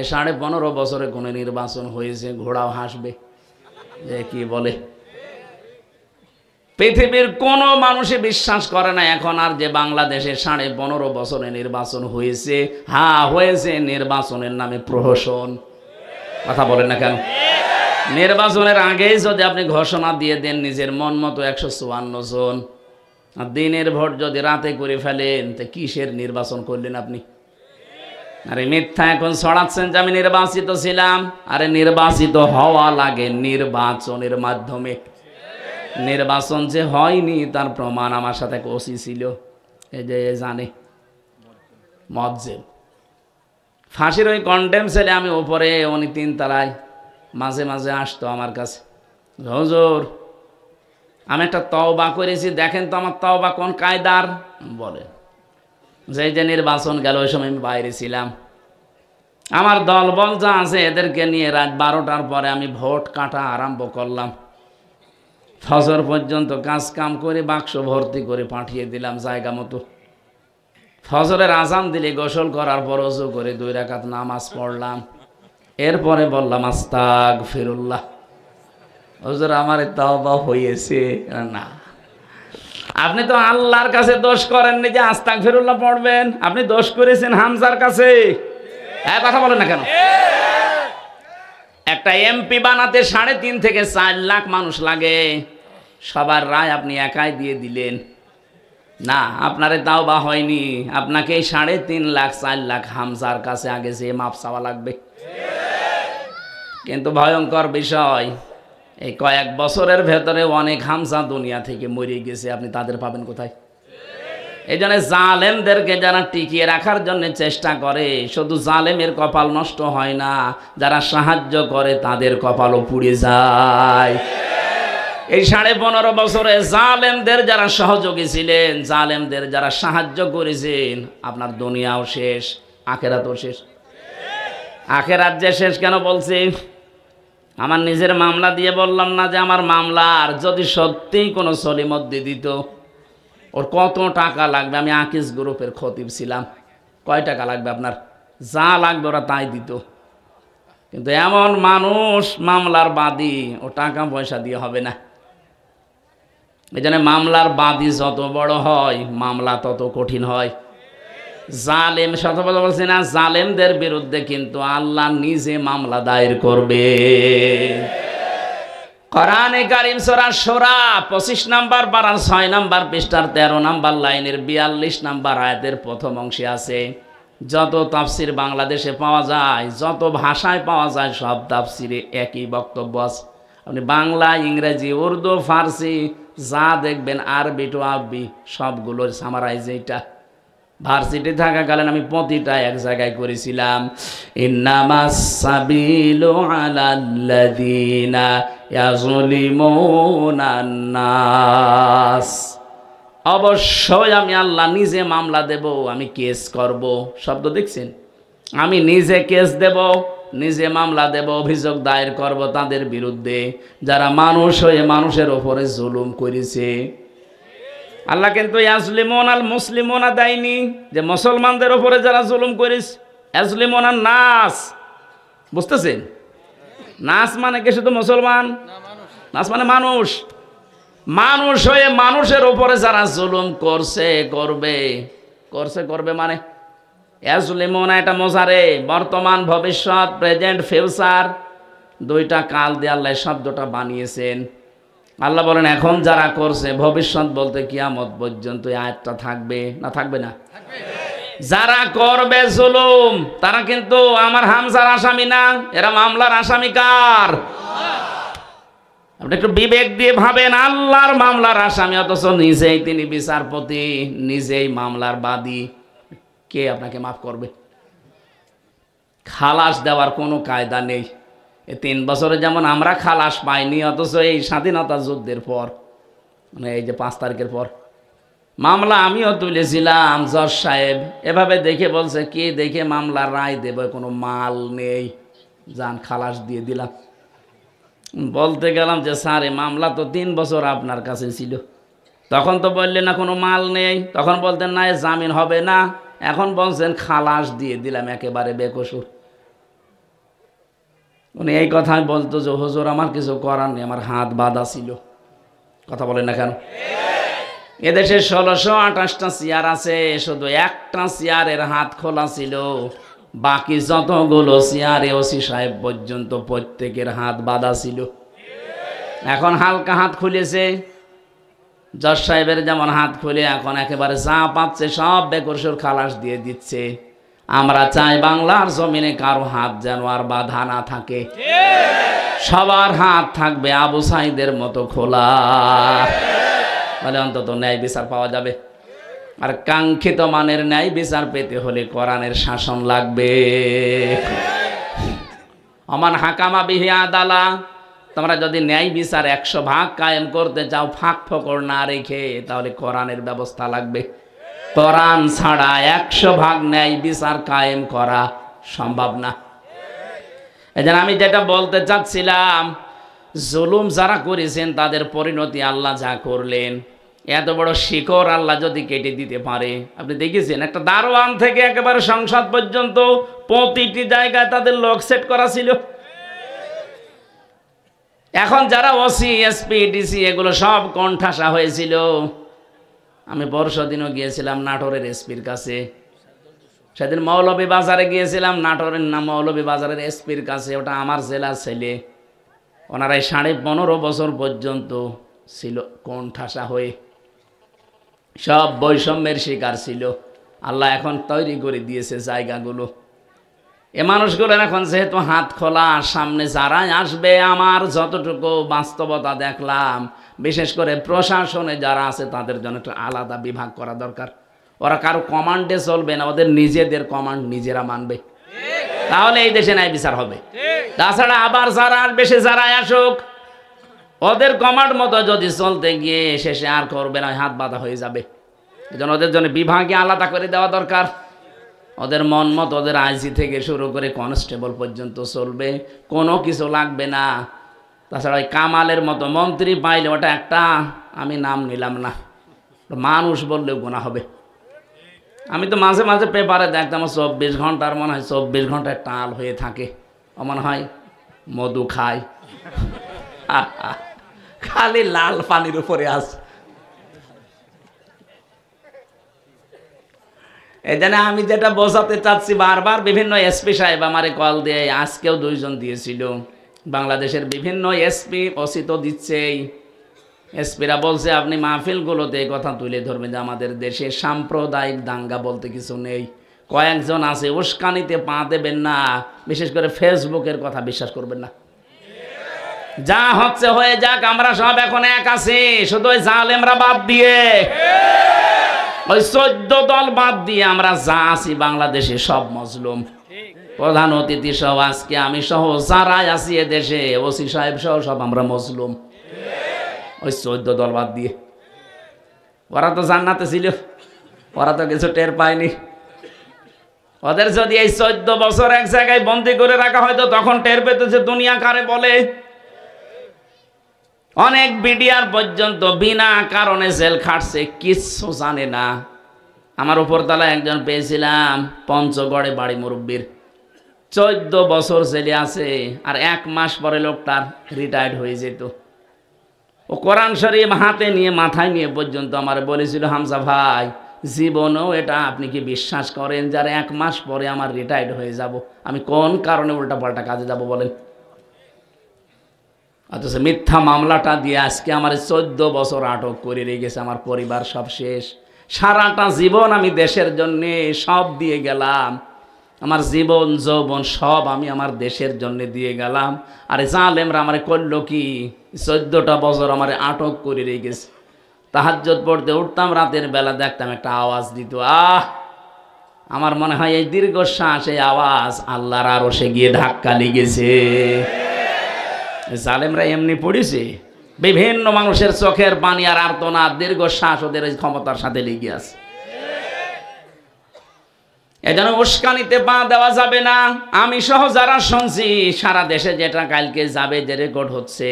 এ 15.5 বছরে কোনো নির্বাচন হয়েছে, ঘোড়াও হাসবে যে কি বলে। পৃথিবীর কোন মানুষই বিশ্বাস করে না এখন আর যে বাংলাদেশে 15.5 বছরে নির্বাচন হয়েছে। হ্যাঁ হয়েছে, নির্বাচনের নামে প্রহসন। কথা বলেন না কেন? নির্বাচনের আগেই যদি আপনি ঘোষণা দিয়ে দেন নিজের মন মতো 154 জন, আর দিনের ভোট যদি রাতে করে ফেলেন, তো কিসের নির্বাচন করলেন আপনি? আরে মিথ্যা এখন ছড়াচ্ছেন যে আমি নির্বাচিত ছিলাম। আরে নির্বাচিত হওয়া লাগে নির্বাচনের মাধ্যমে। নির্বাচন যে হয়নি তার প্রমাণ আমার সাথে ওসি ছিল, এই যে জানে মজ্জেব। ফাঁসির ওই কন্ডেম ছেলে, আমি উপরে, উনি 3 তলায়, মাঝে মাঝে আসতো আমার কাছে, হুজুর আমি একটা তওবা করেছি, দেখেন তো আমার তওবা কোন কায়দার। বলে যে নির্বাচন গেল ওই সময় আমি বাইরে ছিলাম, আমার দলবল যা আছে এদেরকে নিয়ে রাত 12টার পরে আমি ভোট কাটা আরম্ভ করলাম। ফজর পর্যন্ত কাজ কাম করে বাক্স ভর্তি করে পাঠিয়ে দিলাম জায়গা মতো। ফজরের আজান দিলে গোসল করার পর ওযু করে 2 রাকাত নামাজ পড়লাম। এরপরে বললাম আস্তাগফিরুল্লাহ। হুজুর আমার তওবা হয়েছে। না, আপনি তো আল্লাহর কাছে দোষ করেননি যে আস্তাগফিরুল্লাহ পড়বেন, আপনি দোষ করেছেন হামজার কাছে। কথা বলেন না কেন? একটা এমপি বানাতে 3.5 থেকে 4 লাখ মানুষ লাগে, সবার রায় আপনি একাই দিয়ে দিলেন। না, আপনারে তাওবা হয়নি, আপনাকে 3.5 লাখ 4 লাখ হামজার কাছে আগে যে মাপ চাওয়া লাগবে। কিন্তু ভয়ঙ্কর বিষয়, এই কয়েক বছরের ভেতরে অনেক হামজা দুনিয়া থেকে মরে গেছে, আপনি তাদের পাবেন কোথায়? এই জন্য জালেমদেরকে যারা টিকিয়ে রাখার জন্য চেষ্টা করে, শুধু জালেমের কপাল নষ্ট হয় না, যারা সাহায্য করে তাদের কপালও পুড়ে যায়। এই 15.5 বছরে জালেমদের যারা সহযোগী ছিলেন, জালেমদের যারা সাহায্য করেছেন, আপনার দুনিয়াও শেষ, আখেরাতও শেষ। আখেরাত যে শেষ কেন বলছি? আমার নিজের মামলা দিয়ে বললাম না যে আমার মামলার যদি সত্যিই কোনো সলিমদ্দি দিত, ওর কত টাকা লাগবে? আমি আকিস গ্রুপের খতিব ছিলাম, কয় টাকা লাগবে আপনার? যা লাগবে ওরা তাই দিত। কিন্তু এমন মানুষ মামলার বাদী, ও টাকা পয়সা দিয়ে হবে না। এই জন্য মামলার বাদী যত বড় হয় মামলা তত কঠিন হয়। জালেম, শতবত বলছি না, জালেমদের বিরুদ্ধে কিন্তু আল্লাহ নিজে মামলা দায়ের করবে। কোরআনে কারীম সূরা শূরা 25 নম্বর পারার 6 নম্বর পৃষ্ঠার 13 নম্বর লাইনের 42 নম্বর আয়াতের প্রথম অংশে আছে, যত তাফসির বাংলাদেশে পাওয়া যায়, যত ভাষায় পাওয়া যায়, সব তাফসিরে একই বক্তব্য আছে। আপনি বাংলা, ইংরেজি, উর্দু, ফার্সি যা দেখবেন, আরবি টু আরবি সবগুলোর সামারাইজ এইটা। ভার্সিটি থাকাকালীন আমি প্রতিটা এক জায়গায় করেছিলাম, ইন্নামাস সাবিলু আলাল্লাযিনা ইয়াযলিমুনান নাস। অবশ্যই আমি আল্লাহ নিজে মামলা দেব, আমি কেস করব। শব্দ দেখছেন? আমি নিজে কেস দেব, নিজে মামলা দেব, অভিযোগ দায়ের করব তাদের বিরুদ্ধে যারা মানুষ হয়ে মানুষের ওপরে জুলুম করেছে। আল্লাহ কিন্তু ইয়াজলিমুন আল মুসলিমুনা দেয়নি যে মুসলমানদের ওপরে যারা জুলুম করেছে, ইয়াজলিমুন আন নাস। বুঝতেছেন? নাস মানে কি শুধু মুসলমান? নাস মানে মানুষ। মানুষ হয়ে মানুষের ওপরে যারা জুলুম করছে, করবে মানে ইয়াজলিমুনা, এটা মোজারে, বর্তমান, ভবিষ্যৎ, প্রেজেন্ট, ফিউচার, 2টা কাল দিয়ে আল্লাহ শব্দটা বানিয়েছেন। আল্লাহ বলেন এখন যারা করছে, ভবিষ্যৎ বলতে কিয়ামত পর্যন্ত এই আয়াতটা থাকবে না? থাকবে না? যারা করবে জুলুম তারা কিন্তু আমার হামজার আসামি না, এরা মামলার আসামি কার? আপনি একটু বিবেক দিয়ে ভাবেন, আল্লাহর মামলার আসামি, অথচ নিজেই তিনি বিচারপতি, নিজেই মামলার বাদী। কে আপনাকে মাফ করবে? খালাস দেওয়ার কোনো কায়দা নেই। 3 বছরে যেমন আমরা খালাস পাইনি, অথচ এই স্বাধীনতা যুদ্ধের পর, মানে এই যে 5 তারিখের পর মামলা আমিও তুলেছিলাম। জজ সাহেব এভাবে দেখে বলছে, কি দেখে মামলার রায় দেব, কোনো মাল নেই, যান খালাস দিয়ে দিলাম। বলতে গেলাম যে স্যার এই মামলা তো 3 বছর আপনার কাছে ছিল, তখন তো বললেন না কোনো মাল নেই, তখন বলতেন না জামিন হবে না, এখন বলছেন খালাস দিয়ে দিলাম একেবারে বেকসুর। উনি এই কথাই বলতো যে হুজুর আমার কিছু করার নেই, আমার হাত বাঁধা ছিল। কথা বলেন না কেন? এদেশে 1628টা চেয়ার আছে, শুধু একটা চেয়ারের হাত খোলা ছিল, বাকি যতগুলো চেয়ারে ওসি সাহেব পর্যন্ত প্রত্যেকের হাত বাঁধা ছিল। এখন হালকা হাত খুলেছে, জজ সাহেবের যেমন হাত খুলে এখন একেবারে যা পাচ্ছে সব বেকসুর খালাস দিয়ে দিচ্ছে। আমরা চাই বাংলার জমিনে কারো হাত যেন আর বাধা না থাকে, সবার হাত থাকবে আবু সাইদের মতো খোলা, তাহলে অন্তত ন্যায় বিচার পাওয়া যাবে। আর কাঙ্ক্ষিত মানের ন্যায় বিচার পেতে হলে কোরআনের শাসন লাগবে। অমান হাকামা বিহি আদালা, তোমরা যদি ন্যায় বিচার 100 ভাগ কায়েম করতে চাও ফাঁক ফোকর না রেখে, তাহলে কোরআনের ব্যবস্থা লাগবে। কোরআন ছাড়া 100 ভাগ ন্যায় বিচার কায়েম করা সম্ভব না। এজন্য আমি যেটা বলতে চাচ্ছিলাম, জুলুম যারা করেছেন তাদের পরিণতি আল্লাহ যা করলেন, এত বড় শিকড় আল্লাহ যদি কেটে দিতে পারে। আপনি দেখেছেন একটা দারোয়ান থেকে একেবারে সংসদ পর্যন্ত প্রতিটি জায়গায় তাদের লোক সেট করা ছিল। এখন যারা ওসি এসপি ডিসি এগুলো সব কোণঠাসা হয়েছিল। আমি পরশুদিনও গিয়েছিলাম নাটোরের এসপির কাছে, সেদিন মৌলভী বাজারে গিয়েছিলাম, নাটোরের নাম মৌলভী বাজারের এসপির কাছে, ওটা আমার জেলার ছেলে। ওনারাই 15.5 বছর পর্যন্ত ছিল কোণঠাসা হয়ে, সব বৈষম্যের শিকার ছিল। আল্লাহ এখন তৈরি করে দিয়েছে জায়গাগুলো। এ মানুষগুলো এখন যেহেতু হাত খোলা, সামনে যারাই আসবে, আমার যতটুকু বাস্তবতা দেখলাম, বিশেষ করে প্রশাসনে যারা আছে তাদের জন্য একটা আলাদা বিভাগ করা দরকার। ওরা কারো কমান্ডে চলবে না, ওদের নিজেদের কমান্ড নিজেরা মানবে, তাহলে এই দেশে ন্যায় বিচার হবে। তাছাড়া আবার যারা আসবে সে যারা আসুক, ওদের কমান্ড মতো যদি চলতে গিয়ে শেষে আর করবে না, হাত বাঁধা হয়ে যাবে। এজন্য ওদের জন্য বিভাগে আলাদা করে দেওয়া দরকার। ওদের মন মতো ওদের আইজি থেকে শুরু করে কনস্টেবল পর্যন্ত চলবে, কোনো কিছু লাগবে না। তাছাড়া ওই কামালের মতো মন্ত্রী পাইলে ওটা একটা, আমি নাম নিলাম না, মানুষ বললেও গোনা হবে। আমি তো মাঝে মাঝে পেপারে দেখতাম 24 ঘন্টার মনে হয় 24 ঘন্টায় টাল হয়ে থাকে, ও মনে হয় মধু খায়, খালি লাল পানির উপরে আছে। এই জন্য আমি যেটা বোঝাতে চাচ্ছি, বারবার বিভিন্ন এসপি সাহেব আমারে কল দিয়ে, আজকেও 2 জন দিয়েছিল, বাংলাদেশের বিভিন্ন এসপি ওসি তো দিচ্ছেই। এসপিরা বলছে আপনি মাহফিলগুলোতে এই কথা তুলে ধরবেন যে আমাদের দেশে সাম্প্রদায়িক দাঙ্গা বলতে কিছু নেই। কয়েকজন আছে, উস্কানিতে পা দেবেন না, বিশেষ করে ফেসবুকের কথা বিশ্বাস করবেন না। যা হচ্ছে হয়ে যাক, আমরা সব এখন এক আছি, শুধু ওই জালেমরা বাদ দিয়ে, ওই 14 দল বাদ দিয়ে আমরা যা আছি বাংলাদেশে সব মজলুম। প্রধান অতিথি সহ আজকে আমি সহ যারাই আছি এদেশে, ওসি সাহেব সহ সব আমরা মজলুম, ওই 14 দল বাদ দিয়ে। ওরা তো জান্নাতে ছিল, ওরা তো কিছু টের পায়নি। ওদের যদি এই 14 বছর এক জায়গায় বন্দি করে রাখা হয়তো তখন টের পেতেছে দুনিয়া কারে বলে। অনেক বিডিআর পর্যন্ত বিনা কারণে জেল খাটছে, কিচ্ছু জানে না। আমার উপরতলায় একজন পেয়েছিলাম, পঞ্চগড়ে বাড়ি, মুরব্বীর 14 বছর জেলে আছে, আর 1 মাস পরে লোকটার রিটায়ার্ড হয়ে যেত। ও কোরআন শরীফ হাতে নিয়ে মাথায় নিয়ে পর্যন্ত আমার বলেছিল, হামজা ভাই জীবনেও এটা আপনি কি বিশ্বাস করেন যার 1 মাস পরে আমার রিটায়ার্ড হয়ে যাব, আমি কোন কারণে উল্টা পাল্টা কাজে যাব বলেন? অথচ মিথ্যা মামলাটা দিয়ে আজকে আমার 14 বছর আটক করে রেখেছে, আমার পরিবার সব শেষ। সারাটা জীবন আমি দেশের জন্য সব দিয়ে গেলাম, আমার জীবন যৌবন সব আমি আমার দেশের জন্য দিয়ে গেলাম, আর জালেমরা আমারে করলো কি? 14টা বছর আমারে আটক করে রেখেছে। তাহাজ্জুদ পড়তে উঠতাম রাতের বেলা, দেখতাম একটা আওয়াজ দিত, আমার মনে হয় এই দীর্ঘশ্বাস, এই আওয়াজ আল্লাহর আরশে গিয়ে ধাক্কা লেগেছে। জালেমরা এমনি পড়েছে, বিভিন্ন মানুষের চোখের পানি আর আর্তনাদ, দীর্ঘশ্বাস ওদের ওই ক্ষমতার সাথে লেগে আছে। এজন্য উস্কানিতে পা দেওয়া যাবে না। আমি সহ যারা শুনছি সারা দেশে যেটা কালকে যাবে, যে রেকর্ড হচ্ছে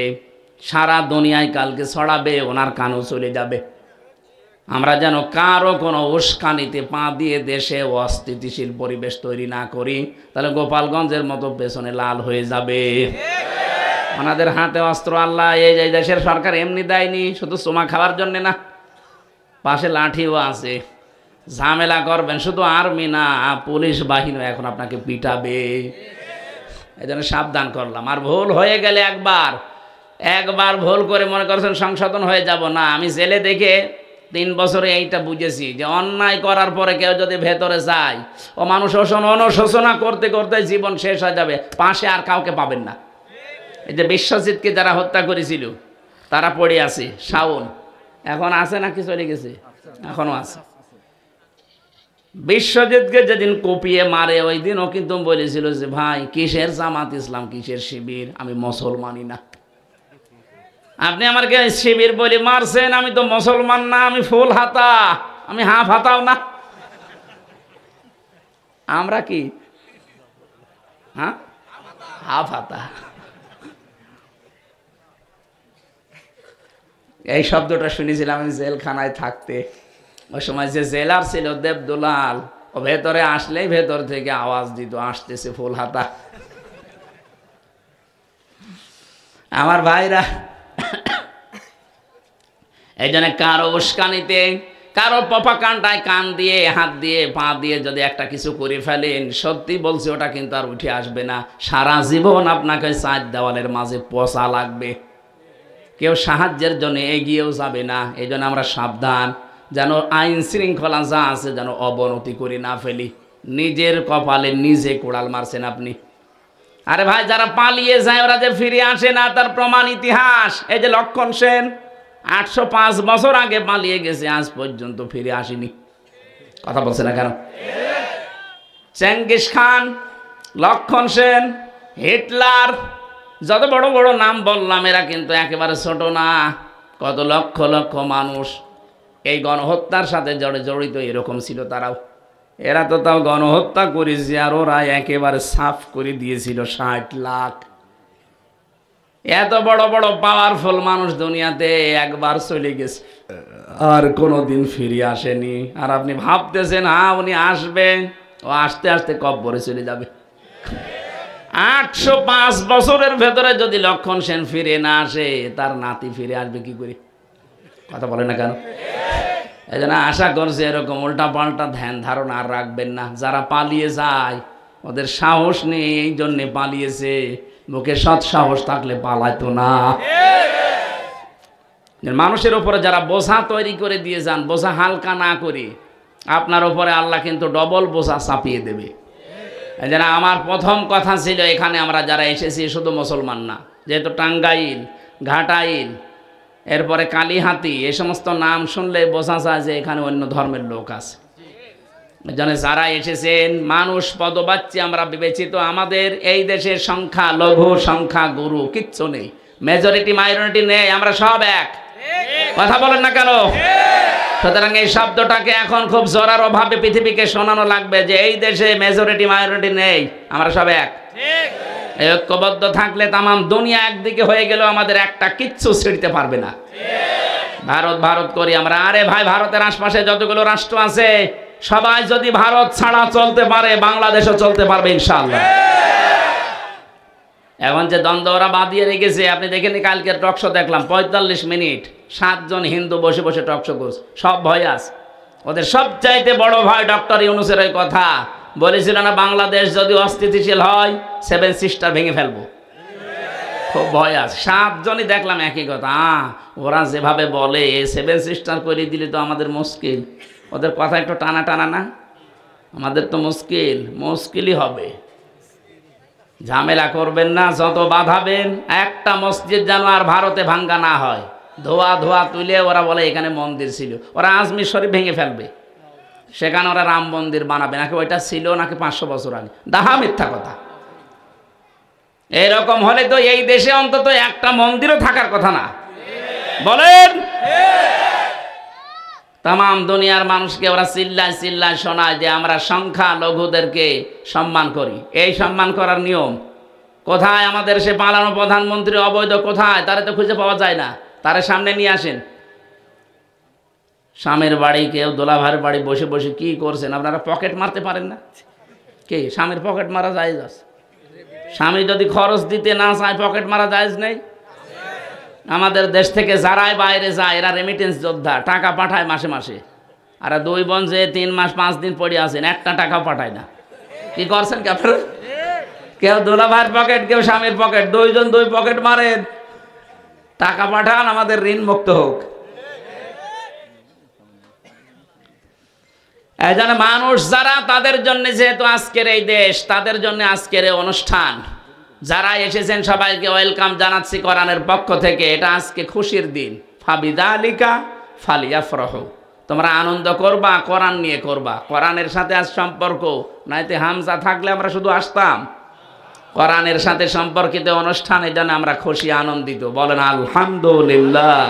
সারা দুনিয়ায় কালকে ছড়াবে, ওনার কানও চলে যাবে। আমরা যেন কারো কোনো উস্কানিতে পা দিয়ে দেশে অস্থিতিশীল পরিবেশ তৈরি না করি, তাহলে গোপালগঞ্জের মতো পেছনে লাল হয়ে যাবে। ওনাদের হাতে অস্ত্র আল্লাহ এই দেশের সরকার এমনি দেয়নি, শুধু চুমা খাওয়ার জন্য না, পাশে লাঠিও আছে। ঝামেলা করবেন শুধু আর্মি না, পুলিশ বাহিনী এখন আপনাকে পিটাবে। এই জন্য সাবধান করলাম। আর ভুল হয়ে গেলে একবার ভুল করে মনে করছেন সংশোধন হয়ে যাব না। আমি জেলে দেখে 3 বছরে এইটা বুঝেছি যে অন্যায় করার পরে কেউ যদি ভেতরে যায়, ও মানুষ অনুশোচনা করতে করতে জীবন শেষ হয়ে যাবে, পাশে আর কাউকে পাবেন না। এই যে বিশ্বজিৎকে যারা হত্যা করেছিল তারা পড়ে আছে, শাওন এখন আছে নাকি চলে গেছে? এখনো আছে। বিশ্বজিৎকে যেদিন কুপিয়ে মারে ওই দিন ও কিন্তু বলেছিল যে ভাই কিসের জামাত ইসলাম, কিসের শিবির, আমি মুসলমানই না। আপনি আমাকে শিবির বলে মারছেন, আমি তো মুসলমান না, আমি ফুল হাতা, আমি হাফ হাতাও না। আমরা কি? হ্যাঁ, হাফ হাতা। এই শব্দটা শুনেছিলাম আমি জেলখানায় থাকতে। ওই সময় যে জেলার ছিল দেবদুলাল, ও ভেতরে আসলেই ভেতর থেকে আওয়াজ দিত, আসতেছে ফুল হাতা। আমার ভাইরা, এই জন্য কারো উস্কানিতে, কারো পপাকানটায় কান দিয়ে, হাত দিয়ে, পা দিয়ে যদি একটা কিছু করে ফেলেন, সত্যি বলছি ওটা কিন্তু আর উঠে আসবে না। সারা জীবন আপনাকে 4 দেওয়ালের মাঝে পচা লাগবে। কেউ সাহায্যের জন্য এগিয়েও যাবে না। এই জন্য আমরা সাবধান, যেন আইন শৃঙ্খলা যা আছে যেন অবনতি করে না ফেলি। নিজের কপালে নিজে কোড়াল মারছেন আপনি। আরে ভাই, যারা পালিয়ে যায় ওরা যে ফিরে আসে না, তার প্রমাণ ইতিহাস। এই যে লক্ষণ সেন 805 বছর আগে পালিয়ে গেছে, আজ পর্যন্ত ফিরে আসেনি। কথা বলছে না কেন? চেঙ্গিস খান, লক্ষণ সেন, হিটলার, যত বড় বড় নাম বললাম এরা কিন্তু একেবারে ছোট না। কত লক্ষ লক্ষ মানুষ এই গণহত্যার সাথে জড়িত এরকম ছিল তারাও। এরা তো তাও গণহত্যা করেছে, আর ওরা একেবারে সাফ করে দিয়েছিল 60 লাখ। এত বড় বড় পাওয়ারফুল মানুষ দুনিয়াতে একবার চলে গেছে, আর কোনোদিন ফিরে আসেনি। আর আপনি ভাবতেছেন হ্যাঁ উনি আসবেন, ও আস্তে আস্তে কব্বরে চলে যাবে। 805 বছরের ভেতরে যদি লক্ষণ সেন ফিরে না আসে, তার নাতি ফিরে আসবে কি করে? কথা বলে না কেন? এই জন্য আশা করছি এরকম উল্টা পাল্টা ধ্যান ধারণা আর রাখবেন না। যারা পালিয়ে যায় ওদের সাহস নেই, এই জন্যে পালিয়েছে। বুকে সৎ সাহস থাকলে পালাইতো না। মানুষের উপরে যারা বোঝা তৈরি করে দিয়ে যান, বোঝা হালকা না করে, আপনার উপরে আল্লাহ কিন্তু ডবল বোঝা চাপিয়ে দেবে। এই জন্য আমার প্রথম কথা ছিল, এখানে আমরা যারা এসেছি শুধু মুসলমান না, যেহেতু টাঙ্গাইল, ঘাটাইল, এরপরে কালীহাতি, এই সমস্ত নাম শুনলে বোঝা যায় যে এখানে অন্য ধর্মের লোক আছে। জানে যারা এসেছেন মানুষ পদবাচ্য আমরা বিবেচিত। আমাদের এই দেশের সংখ্যা লঘু, সংখ্যা গুরু কিচ্ছু নেই, মেজরিটি মাইনরিটি নেই, আমরা সব এক। কথা বলেন না কেন? সুতরাং এই শব্দটাকে এখন খুব জোরালো ভাবে পৃথিবীকে শোনানো লাগবে যে এই দেশে মেজরিটি মাইনরিটি নেই, আমরা সব এক। এই ঐক্যবদ্ধ থাকলে তামাম দুনিয়া একদিকে হয়ে গেল, আমাদের একটা কিচ্ছু ছিঁড়তে পারবে না। ভারত ভারত করি আমরা। আরে ভাই, ভারতের আশপাশে যতগুলো রাষ্ট্র আছে সবাই যদি ভারত ছাড়া চলতে পারে, বাংলাদেশও চলতে পারবে ইনশাআল্লাহ। এখন যে দ্বন্দ্ব ওরা বাঁধিয়ে রেখেছে, আপনি দেখেন কালকের টকশো দেখলাম 45 মিনিট 7 জন হিন্দু বসে বসে টকশো করছে, সব ভয় আছে। ওদের সবচাইতে বড় ভয় ডক্টর ইউনূসের ওই কথা বলেছিল না, বাংলাদেশ যদি অস্থিতিশীল হয় 7 সিস্টার ভেঙে ফেলবো। খুব ভয় আছে। 7 জনই দেখলাম একই কথা। ওরা যেভাবে বলে 7 সিস্টার করে দিলে তো আমাদের মুশকিল। ওদের কথা একটু টানা টানা না, আমাদের তো মুশকিলই হবে। ঝামেলা করবেন না, যত বাঁধাবেন। একটা মসজিদ যেন আর ভারতে ভাঙ্গা না হয়। ধোয়া ধোয়া তুলে ওরা বলে এখানে মন্দির ছিল, ওরা আজমির শরীফ ভেঙে ফেলবে, সেখানে ওরা রাম মন্দির বানাবে, নাকি ওইটা ছিল নাকি 500 বছর আগে। ডাহা মিথ্যা কথা। এরকম হলে তো এই দেশে অন্তত একটা মন্দিরও থাকার কথা না, বলেন? তাম দুনিয়ার মানুষকে ওরা চিল্লায় চিল্লায় শোনায় যে আমরা সংখ্যা লঘুদেরকে সম্মান করি। এই সম্মান করার নিয়ম কোথায়? আমাদের সে পালানো প্রধানমন্ত্রী অবৈধ কোথায়? তারে তো খুঁজে পাওয়া যায় না। তারে সামনে নিয়ে আসেন। স্বামীর বাড়ি কেউ দোলাভাইয়ের বাড়ি বসে বসে কি করছেন? আপনারা পকেট মারতে পারেন না? কে স্বামীর পকেট মারা জায়েজ আছে? স্বামী যদি খরচ দিতে না চায় পকেট মারা জায়েজ নেই? আমাদের দেশ থেকে যারাই বাইরে যায় এরা রেমিটেন্স যোদ্ধা, টাকা পাঠায় মাসে মাসে। আর 2 বোন যে 3 মাস 5 দিন পড়ে আছেন, একটা টাকাও পাঠায় না। কি করছেন কি আপনারা? কেউ দোলাভাইয়ের পকেট, কেউ স্বামীর পকেট, 2 জন 2 পকেট মারেন, টাকা পাঠান, আমাদের ঋণ মুক্ত হোক। এই জন্য মানুষ যারা, তাদের জন্য যেহেতু আজকের এই দেশ, তাদের জন্য আজকের এই অনুষ্ঠান, যারা এসেছেন সবাইকে ওয়েলকাম জানাচ্ছি কোরআনের পক্ষ থেকে। এটা আজকে খুশির দিন। ফাবিদালিকা ফালিয়াফরাহু, তোমরা আনন্দ করবা, কোরআন নিয়ে করবা। কোরআনের সাথে আজ সম্পর্ক, নাইতে হামজা থাকলে আমরা শুধু আসতাম। কোরআনের সাথে সম্পর্কিত অনুষ্ঠান, এই জন্য আমরা খুশি আনন্দিত। বলেন আলহামদুলিল্লাহ।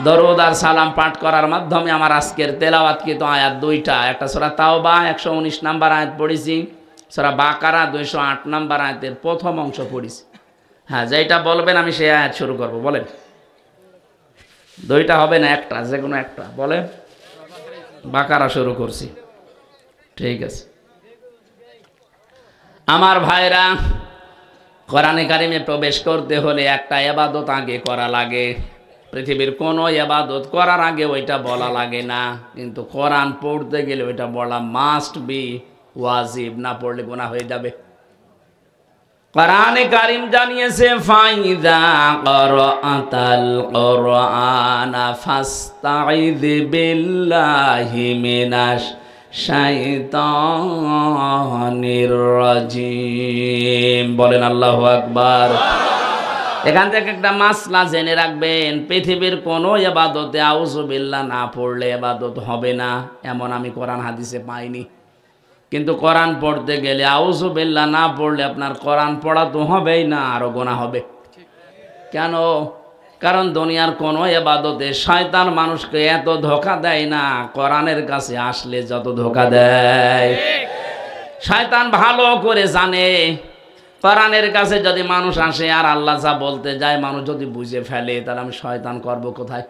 দরুদ আর সালাম পাঠ করার মাধ্যমে আমার আজকের তেলাওয়াতকৃত আয়াত 2টা। একটা সূরা তাওবা 119 নম্বর আয়াত পড়েছি, সূরা বাকারা 208 নম্বর আয়াতের প্রথম অংশ পড়েছি। হ্যাঁ, যেটা বলবেন আমি সেই আয়াত শুরু করব। বলেন। 2টা হবে না, একটা, যে কোনো একটা বলেন। বাকারা শুরু করছি, ঠিক আছে। আমার ভাইরা, কোরআনে কারিমে প্রবেশ করতে হলে একটা ইবাদত আগে করা লাগে। পৃথিবীর কোনো ইবাদত করার আগে ওইটা বলা লাগে না, কিন্তু কোরআন পড়তে গেলে ওইটা বলা মাস্ট বি, ওয়াজিব। না পড়লে গুনাহ হয়ে যাবে। কোরআনে কারিম জানিয়েছে, ফাইদা ক্বরাআতাল কুরআনা ফাস্তাইয বিল্লাহি মিনাশ শাইতানির রাজিম। বলেন আল্লাহু আকবার। এখান থেকে একটা মাসলা জেনে রাখবেন, পৃথিবীর কোনো ইবাদতে আউযু বিল্লাহ না পড়লে ইবাদত হবে না, এমন আমি কোরআন হাদিসে পাইনি। কিন্তু কোরআন পড়তে গেলে আউযু বিল্লাহ না পড়লে আপনার কোরআন পড়া তো হবেই না, আরো গুনাহ হবে। কেন? কারণ দুনিয়ার কোনো ইবাদতে শয়তান মানুষকে এত ধোঁকা দেয় না, কোরআনের কাছে আসলে যত ধোঁকা দেয়। শয়তান ভালো করে জানে, কোরআনের কাছে যদি মানুষ আসে আর আল্লাহ যা বলতে যায় মানুষ যদি বুঝে ফেলে, তাহলে আমি শয়তান করব কোথায়?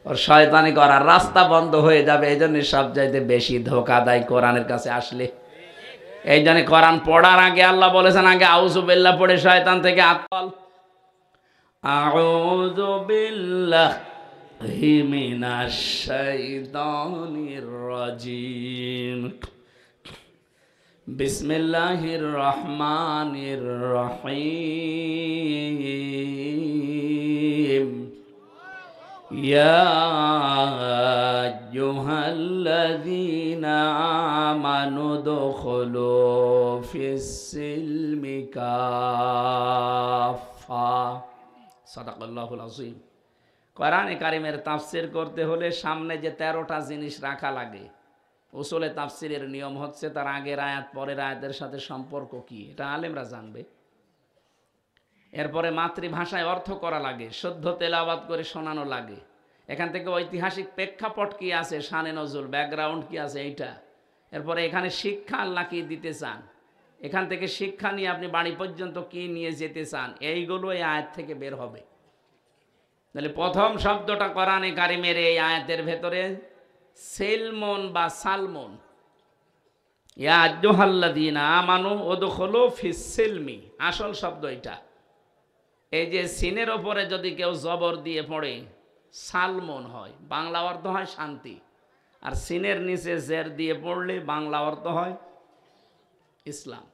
ওর শয়তানি করার রাস্তা বন্ধ হয়ে যাবে। এই জন্য সবচাইতে বেশি ধোঁকা দেয় কোরআনের কাছে আসলে। এই জন্য কোরআন পড়ার আগে আল্লাহ বলেছেন, আগে আউযু বিল্লাহ পড়ে শয়তান থেকে আত্মল। আউযু বিল্লাহি মিনাশ শাইতানির রাজিম। বিসমিল্লাহির রহমানির রহিম। ইয়া আইয়ুহাল্লাযীনা আমানু দুখুলু ফিস-সিলমি কাফা। সাদাকাল্লাহুল আযীম। কোরআনে কারিমের তাফসীর করতে হলে সামনে যে 13টা জিনিস রাখা লাগে, উসুলে তাফসীরের নিয়ম হচ্ছে তার আগের আয়াত পরের আয়াতের সাথে সম্পর্ক কি, এটা আলেমরা জানবে। এরপরে মাতৃভাষায় অর্থ করা লাগে, শুদ্ধ তেলাওয়াত করে শোনানো লাগে। এখান থেকে ঐতিহাসিক প্রেক্ষাপট কি আছে, শানে নজুল, ব্যাকগ্রাউন্ড কি আছে, এইটা। এরপরে এখানে শিক্ষা আল্লাহ কি দিতে চান, এখান থেকে শিক্ষা নিয়ে আপনি বাড়ি পর্যন্ত কি নিয়ে যেতে চান, এইগুলো এই আয়াত থেকে বের হবে। তাহলে প্রথম শব্দটা কোরআনে কারিমের এই আয়াতের ভেতরে সেলমন বা সালমন। ইয়া আইয়ুহাল্লাযীনা আমানু উদখুলু ফিস-সিলমি, আসল শব্দ এটা। এই যে সিনের ওপরে যদি কেউ জবর দিয়ে পড়ে সালমন হয়, বাংলা অর্থ হয় শান্তি। আর সিনের নিচে জের দিয়ে পড়লে বাংলা অর্থ হয় ইসলাম।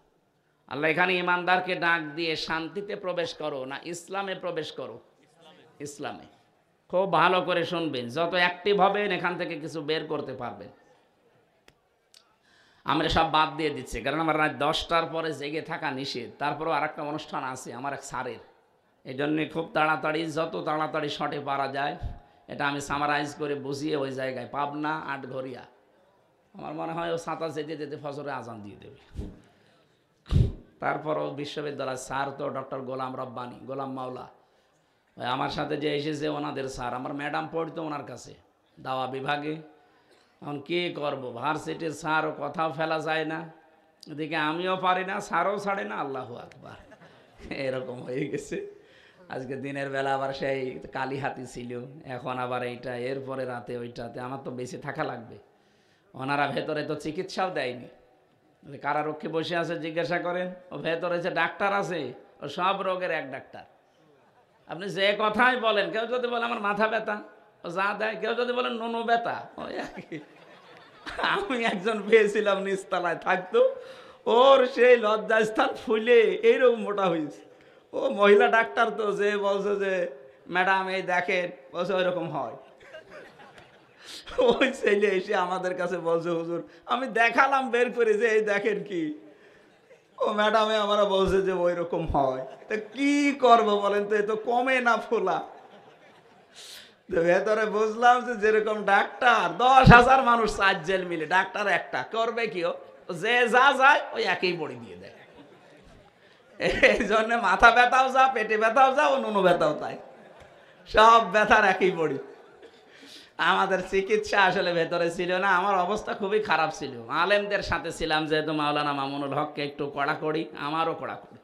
আল্লাহ এখানে ইমানদারকে ডাক দিয়ে শান্তিতে প্রবেশ করো না ইসলামে প্রবেশ করো। ইসলামে খুব ভালো করে শুনবেন, যত অ্যাক্টিভ হবেন এখান থেকে কিছু বের করতে পারবেন। আমরা সব বাদ দিয়ে দিচ্ছি, কারণ আমার রাত 10টার পরে জেগে থাকা নিষেধ। তারপরেও আরেকটা অনুষ্ঠান আছে আমার এক স্যারের, এই জন্যে খুব তাড়াতাড়ি, যত তাড়াতাড়ি শটে পারা যায়, এটা আমি সামারাইজ করে বুঝিয়ে ওই জায়গায়, পাবনা আটঘরিয়া, আমার মনে হয় ও ছাতা যেতে যেতে ফজরে আজান দিয়ে দেবে। তারপরও বিশ্ববিদ্যালয়ের স্যার তো ডক্টর গোলাম রব্বানী, গোলাম মাওলা, আমার সাথে যে এসেছে ওনাদের স্যার, আমার ম্যাডাম পড়তো ওনার কাছে, দাওয়া বিভাগে। এখন কী করব, ভার্সিটির স্যারও কথাও ফেলা যায় না, এদিকে আমিও পারি না, স্যারও ছাড়ে না। আল্লাহু আকবার, এরকম হয়ে গেছে। আজকে দিনের বেলা আবার সেই কালী হাতি ছিল, এখন আবার এইটা, এরপরে রাতে ওইটাতে। আমার তো বেঁচে থাকা লাগবে। ওনারা ভেতরে তো চিকিৎসাও দেয়নি, কারারক্ষী বসে আছে, জিজ্ঞাসা করেন। ও ভেতরে যে ডাক্তার আছে, ও সব রোগের এক ডাক্তার। আপনি যে কথাই বলেন, কেউ যদি বলে আমার মাথা ব্যথা, ও যা দেয়। কেউ যদি বলেন নুনু ব্যথা, ওই একই। আমি একজন পেয়েছিলাম নিচতলায় থাকতো, ওর সেই লজ্জাস্থান ফুলে এইরকম মোটা হয়েছে। ও মহিলা ডাক্তার, তো যে বলছে যে ম্যাডাম এই দেখেন, বলছে ওইরকম হয়। ওই ছেলে এসে আমাদের কাছে বলছে হুজুর, আমি দেখালাম বের করে যে এই দেখেন কি। ও ম্যাডামে আমরা বলছে যে ওই রকম হয়। তা কি করবো বলেন তো, এ তো কমে না ফোলা। ভেতরে বুঝলাম যে যেরকম ডাক্তার 10,000 মানুষ 4 জেল মিলে, ডাক্তার একটা করবে কি, ও যে যা যায় ওই একই বড়ি দিয়ে দেয়। এই জন্য মাথা ব্যথাও যা, পেটে ব্যথাও যা, ও নুনু ব্যথাও তাই, সব ব্যথার একই বড়ি। আমাদের চিকিৎসা আসলে ভেতরে ছিল না। আমার অবস্থা খুবই খারাপ ছিল। আলেমদের সাথে ছিলাম, যেহেতু মাওলানা মামুনুল হককে একটু কড়াকড়ি, আমারও কড়াকড়ি।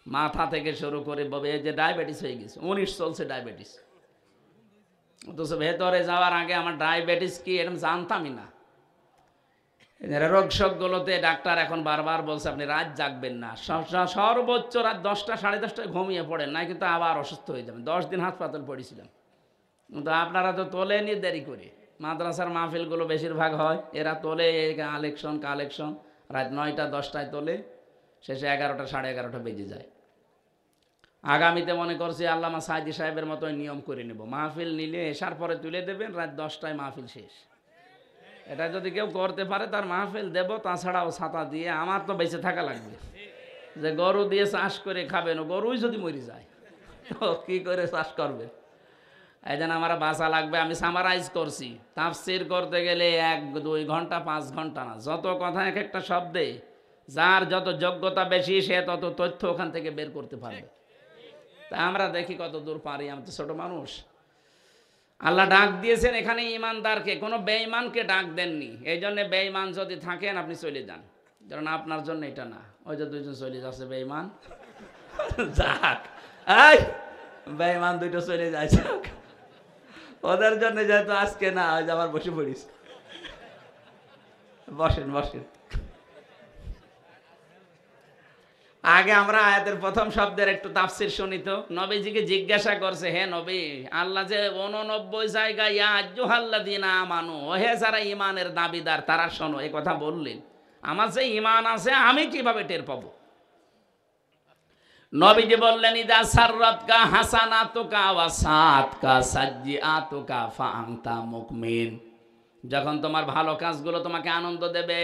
মাথা থেকে শুরু করে ববে যে ডায়াবেটিস হয়ে গেছে, 19 চলছে ডায়াবেটিস। অথচ ভেতরে যাওয়ার আগে আমার ডায়াবেটিস কি এরকম জানতামই না। রোগ শোকগুলোতে ডাক্তার এখন বারবার বলছে আপনি রাত জাগবেন না, সর্বোচ্চ রাত 10টা 10:30টায় ঘুমিয়ে পড়েন, না কিন্তু আবার অসুস্থ হয়ে যাবেন। 10 দিন হাসপাতাল পড়েছিলাম। কিন্তু আপনারা তো তোলেনি, দেরি করে। মাদ্রাসার মাহফিলগুলো বেশিরভাগ হয়, এরা তোলে কালেকশন রাত 9টা 10টায় তোলে, শেষে 11টা 11:30 বেজে যায়। আগামীতে মনে করছি আল্লামা সাইদি সাহেবের মতোই নিয়ম করে নেব, মাহফিল নিলে এশার পরে তুলে দেবেন, রাত 10টায় মাহফিল শেষ। এটা যদি কেউ করতে পারে তার মাহফিল দেব, তাছাড়াও ছাতা দিয়ে। আমার তো বেঁচে থাকা লাগবে। যে গরু দিয়ে চাষ করে খাবেন, ও গরুই যদি মরে যায় তো কী করে চাষ করবে? এই জন্য আমার বাঁচা লাগবে। আমি সামারাইজ করছি, তাফসির করতে গেলে 1-2 ঘন্টা 5 ঘন্টা না, যত কথা এক একটা শব্দে, যার যত যোগ্যতা বেশি সে তত তথ্য ওখান থেকে বের করতে পারবে। তা আমরা দেখি কত দূর পারি, আমি তো ছোট মানুষ। আল্লাহ ডাক দিয়েছেন এখানে ইমানদারকে, কোনো বেঈমানকে ডাক দেননি। এই জন্য বেঈমান যদি থাকেন আপনি চলে যান, কারণ আপনার জন্য এটা না। ওই যে 2জন চলে যাচ্ছে বেঈমান, যাক, এই বেঈমান 2টো চলে যায়, যাক, ওদের জন্য যেহেতু আজকে না, ওই যে আবার বসে পড়িস। বসেন বসেন। আগে আমরা আয়াতের প্রথম শব্দের একটু তাফসির শুনি তো। নবীজিকে জিজ্ঞাসা করছে, হে নবী, আল্লাহ যে 89 জায়গায় ইয়া আইয়ুহাল্লাযীনা আমানু, ওহে যারা ঈমানের দাবিদার তারা শোনো, এই কথা বললেন। আমার যে ঈমান আছে আমি কিভাবে টের পাবো? নবীজি বললেন, ইদা সাররাতকা হাসানাতুকা ওয়া সাআতকা সাজ্জিআতুকা ফাআনতা মুকমিন। যখন তোমার ভালো কাজগুলো তোমাকে আনন্দ দেবে,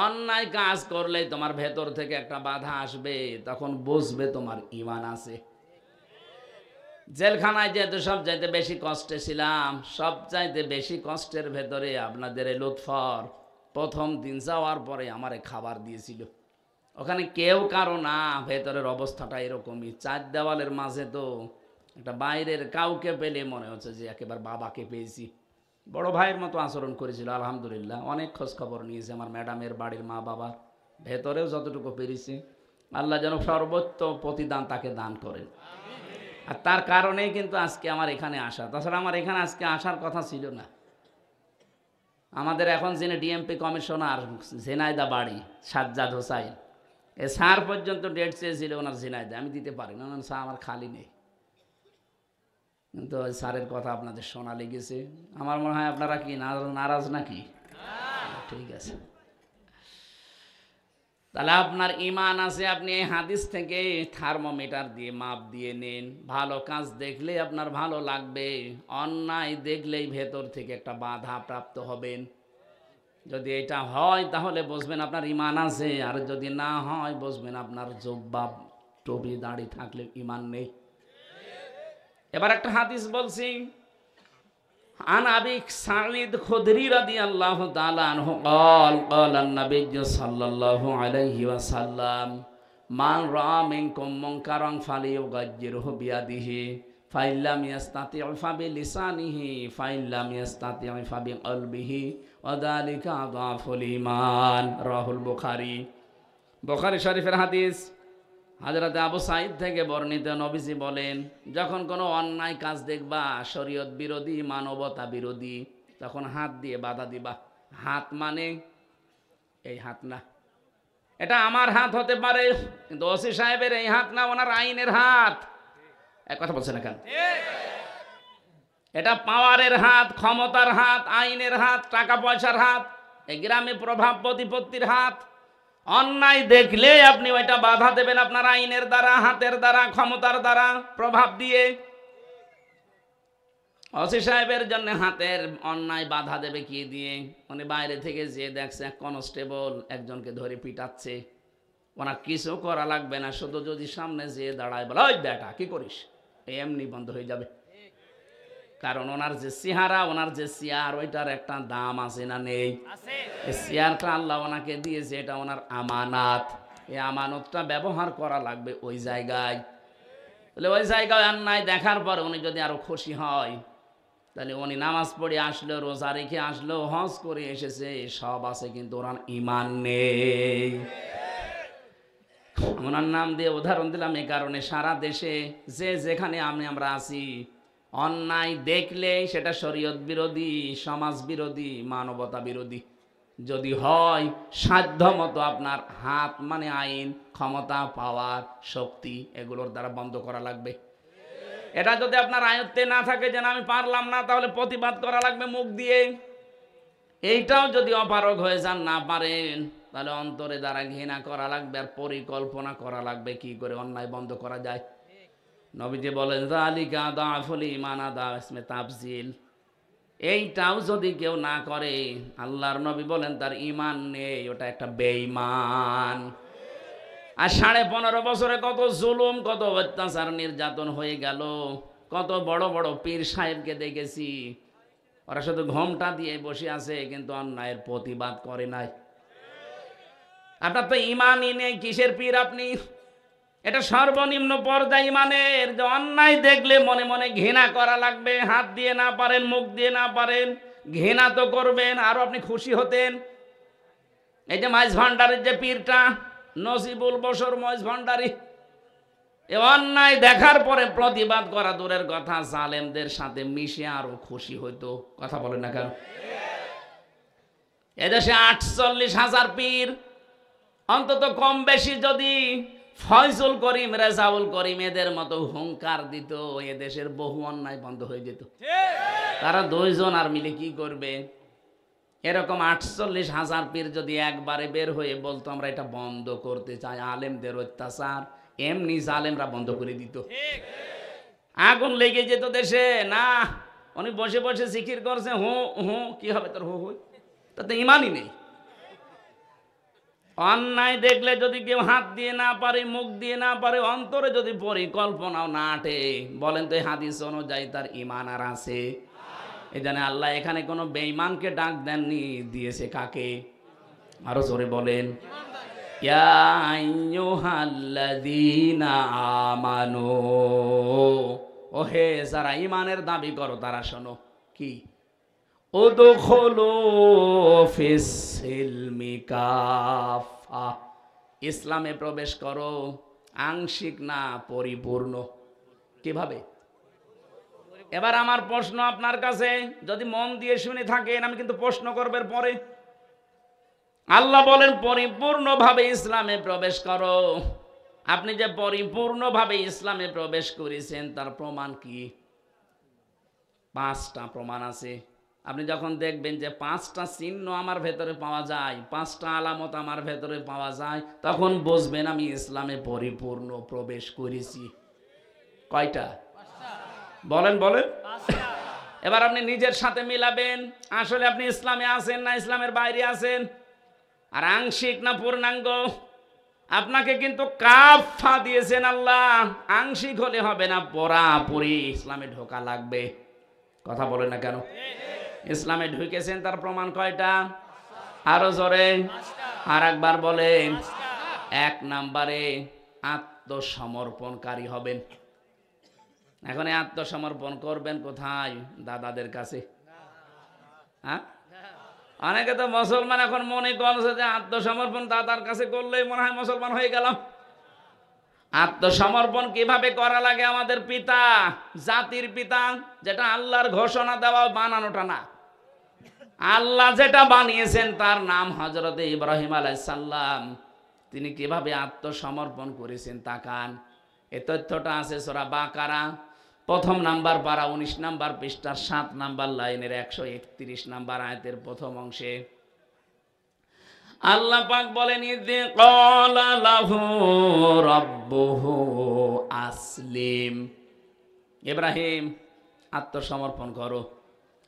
অন্যায় কাজ করলেই তোমার ভেতর থেকে একটা বাধা আসবে, তখন বুঝবে তোমার ঈমান আছে। জেলখানায় যেহেতু সবচাইতে বেশি কষ্টে ছিলাম, সবচাইতে বেশি কষ্টের ভেতরে আপনাদের এই লুৎফর প্রথম দিন যাওয়ার পরে আমারে খাবার দিয়েছিল। ওখানে কেউ কারো না, ভেতরের অবস্থাটা এরকমই। 4 দেওয়ালের মাঝে তো একটা বাইরের কাউকে পেলে মনে হচ্ছে যে একেবারে বাবাকে পেয়েছি। বড় ভাইয়ের মতো আচরণ করেছিল, আলহামদুলিল্লাহ। অনেক খোঁজ খবর নিয়েছে আমার ম্যাডামের বাড়ির মা বাবা, ভেতরেও যতটুকু পেরেছি। আল্লাহ যেন সর্বোচ্চ প্রতিদান তাকে দান করেন। আর তার কারণেই কিন্তু আজকে আমার এখানে আসা, তাছাড়া আমার এখানে আজকে আসার কথা ছিল না। আমাদের এখন যিনি ডিএমপি কমিশনার, ঝিনাইদা বাড়ি, সাজ্জাদ হোসাইন, এ স্যার পর্যন্ত ডেট চেয়েছিল ওনার ঝিনাইদা, আমি দিতে পারি না, স্যার আমার খালি নেই। কিন্তু ওই স্যারের কথা আপনাদের শোনা লেগেছে। আমার মনে হয় আপনারা কি নারাজ নাকি? ঠিক আছে, তাহলে আপনার ঈমান আছে, আপনি এই হাদিস থেকে থার্মোমিটার দিয়ে মাপ দিয়ে নেন। ভালো কাজ দেখলে আপনার ভালো লাগবে, অন্যায় দেখলেই ভেতর থেকে একটা বাধা প্রাপ্ত হবেন। যদি এটা হয় তাহলে বুঝবেন আপনার ঈমান আছে, আর যদি না হয় বুঝবেন আপনার জব্বা টুপি দাড়ি থাকলে ঈমান নেই। এবার একটা হাদিস বলছি। আন আবি সাঈদ খুদরি রাদিয়াল্লাহু তাআলা আনহু قال قال النبي صلى الله عليه وسلم من رأى منكم منكرا فليغيره بيده ফাইল্লাম ইয়াস্তাতিউ ফাবিলিসানিহি ফাইল্লাম ইয়াস্তাতিউ ফাবিকলবিহি ওয়া যালিকা আযাফুল ঈমান। রাহুল বুখারী, বুখারী শরীফের হাদিস। হযরত আবু সাঈদ থেকে বর্ণিত, নবীজি বলেন, যখন কোনো অন্যায় কাজ দেখবা, শরীয়ত বিরোধী, মানবতা বিরোধী, তখন হাত দিয়ে বাধা দিবা। হাত মানে এই হাত না, এটা আমার হাত হতে পারে, কিন্তু ওসি সাহেবের এই হাত না, ওনার আইনের হাত। এক কথা বলছেন না কেন? এটা পাওয়ারের হাত, ক্ষমতার হাত, আইনের হাত, টাকা পয়সার হাত, এই গ্রামে প্রভাব প্রতিপত্তির হাত। অন্যায় দেখলে আপনি ওইটা বাধা দেবেন আপনার আইনের দ্বারা, হাতের দ্বারা, ক্ষমতার দ্বারা, প্রভাব দিয়ে। ওসি সাহেবের জন্য হাতের অন্যায় বাধা দেবে কি দিয়ে? উনি বাইরে থেকে যে দেখছে এক কনস্টেবল একজনকে ধরে পিটাচ্ছে, ওনার কিছু করা লাগবে না, শুধু যদি সামনে যে দাঁড়ায় বলে, ওই বেটা কি করিস, এমনি বন্ধ হয়ে যাবে। কারণ ওনার যে চেহারা, ওনার যে চেয়ার, ওইটার একটা দাম আছে না নেই? এই চেয়ারটা আল্লাহ ওনাকে দিয়েছে, এটা ওনার আমানত। এই আমানতটা ব্যবহার করা লাগবে ওই জায়গায়। তাহলে ওই জায়গায় অন্যায় দেখার পর উনি যদি আরো খুশি হয়, তাহলে উনি নামাজ পড়ে আসলো, রোজা রেখে আসলো, হজ করে এসেছে, সব আছে, কিন্তু ওনার ঈমান নেই। ওনার নাম দিয়ে উদাহরণ দিলাম এই কারণে, সারা দেশে যে যেখানে আমরা আছি, অন্যায় দেখলে সেটা শরীয়ত বিরোধী, সমাজ বিরোধী, মানবতা বিরোধী যদি হয়, সাধ্য মতো আপনার হাত মানে আইন, ক্ষমতা, পাওয়ার, শক্তি, এগুলোর দ্বারা বন্ধ করা লাগবে। এটা যদি আপনার আয়ত্তে না থাকে, যেন আমি পারলাম না, তাহলে প্রতিবাদ করা লাগবে মুখ দিয়ে। এইটাও যদি অপারগ হয়ে যান, না পারেন, তাহলে অন্তরে দ্বারা ঘৃণা করা লাগবে, আর পরিকল্পনা করা লাগবে কি করে অন্যায় বন্ধ করা যায়। নবীজি বলেন, যালিকা আযাফুল ঈমান, আদা ইসমে তাফজিল। এইটাও যদি কেউ না করে, আল্লাহর নবী বলেন তার ঈমান নেই, ওটা একটা বেঈমান। আর 15.5 বছরে কত জুলুম, কত অত্যাচার, নির্যাতন হয়ে গেল। কত বড় বড় পীর সাহেবকে দেখেছি, ওরা শুধু ঘোমটা দিয়ে বসে আছে, কিন্তু অন্যায়ের প্রতিবাদ করে নাই। আপনার তো ঈমানই নেই, কিসের পীর আপনি? এটা সর্বনিম্ন পর্যায়ে ঈমানের, যে অন্যায় দেখলে মনে মনে ঘৃণা করা লাগবে। হাত দিয়ে না পারেন, মুখ দিয়ে না পারেন, ঘৃণা তো করবেন, আরো আপনি খুশি হতেন। এই যে মাইজ ভান্ডারের যে পীরটা, নসিবুল বশর মইজ ভান্ডারী, এ অন্যায় দেখার পরে প্রতিবাদ করা দূরের কথা, জালেমদের সাথে মিশে আরো খুশি হইতো। কথা বলেন না কেন? এদেশে 48,000 পীর, অন্তত কম বেশি যদি ফয়জুল করিম, রেজাউল করিম এদের মতো হুঙ্কার দিত, এদেশের বহু অন্যায় বন্ধ হয়ে যেত। তারা 2 জন আর মিলে কি করবে? এরকম 48,000 পীর যদি একবারে বের হয়ে বলতো আমরা এটা বন্ধ করতে চাই, আলেমদের অত্যাচার, এমনি জালেমরা বন্ধ করে দিত। আগুন লেগে যেত দেশে। না, উনি বসে বসে জিকির করছে, হু হু, কি হবে তোর হু হু, তাতে ঈমানই নেই। অন্যায় দেখলে যদি কেউ হাত দিয়ে না পারে, মুখ দিয়ে না পারে, অন্তরে যদি পরিকল্পনাও না আটে, বলেন তো এই হাদিস অনুযায়ী তার ঈমান আর আছে? এই জন্য আল্লাহ এখানে কোনো বেঈমানকে ডাক দেননি, দিয়েছে কাকে? আরো জোরে বলেন, ইয়া আইয়ুহাল্লাযীনা আমানু, ওহে যারা ঈমানের দাবি করো তারা শোনো, কি? উদখুলু ফিস সিলমি কাফা, ইসলামে প্রবেশ করো, আংশিক না, পরিপূর্ণ। কিভাবে? এবার আমার প্রশ্ন আপনার কাছে, যদি মন দিয়ে শুনে থাকেন, আমি কিন্তু প্রশ্ন করবার পরে। আল্লাহ বলেন পরিপূর্ণভাবে ইসলামে প্রবেশ করো। আপনি যে পরিপূর্ণভাবে ইসলামে প্রবেশ করেছেন তার প্রমাণ কি? 5টা প্রমাণ আছে। আপনি যখন দেখবেন যে 5টা চিহ্ন আমার ভেতরে পাওয়া যায়, 5টা আলামত আমার ভেতরে পাওয়া যায়, তখন বুঝবেন আমি ইসলামে পরিপূর্ণ প্রবেশ করেছি। কয়টা? বলেন বলেন। এবার আপনি নিজের সাথে মিলাবেন, আসলে আপনি ইসলামে আছেন না ইসলামের বাইরে আছেন, আর আংশিক না পূর্ণাঙ্গ। আপনাকে কিন্তু কাফা দিয়েছেন আল্লাহ, আংশিক হলে হবে না, পুরাপুরি ইসলামে ঢোকা লাগবে। কথা বলেন না কেন? ইসলামে ঢুকেছেন তার প্রমাণ কয়টা? আরো জোরে আর একবার বলেন। 1 নম্বরে আত্মসমর্পণকারী হবেন। এখন এই আত্মসমর্পণ করবেন কোথায়? দাদাদের কাছে। হ্যাঁ, অনেকে তো মুসলমান এখন মনে করছে যে আত্মসমর্পণ দাদার কাছে করলেই মনে হয় মুসলমান হয়ে গেলাম। আত্মসমর্পণ কিভাবে করা লাগে? আমাদের পিতা, জাতির পিতা, যেটা আল্লাহর ঘোষণা দেওয়া, বানানোটা না। আল্লাহ যেটা বানিয়েছেন তার নাম হযরত ইব্রাহিম আলাইহিস সালাম। তিনি কিভাবে আত্মসমর্পণ করেছেন তাকান। এই তথ্যটা আছে সূরা বাকারা প্রথম নাম্বার পারা 19 নাম্বার পৃষ্ঠার 7 নাম্বার লাইনের 131 নাম্বার আয়াতের প্রথম অংশে আল্লাহ পাক বলেন, ইযে ক্বালা লাহু রাব্বুহু আসলিম। ইব্রাহিম, আত্মসমর্পণ করো।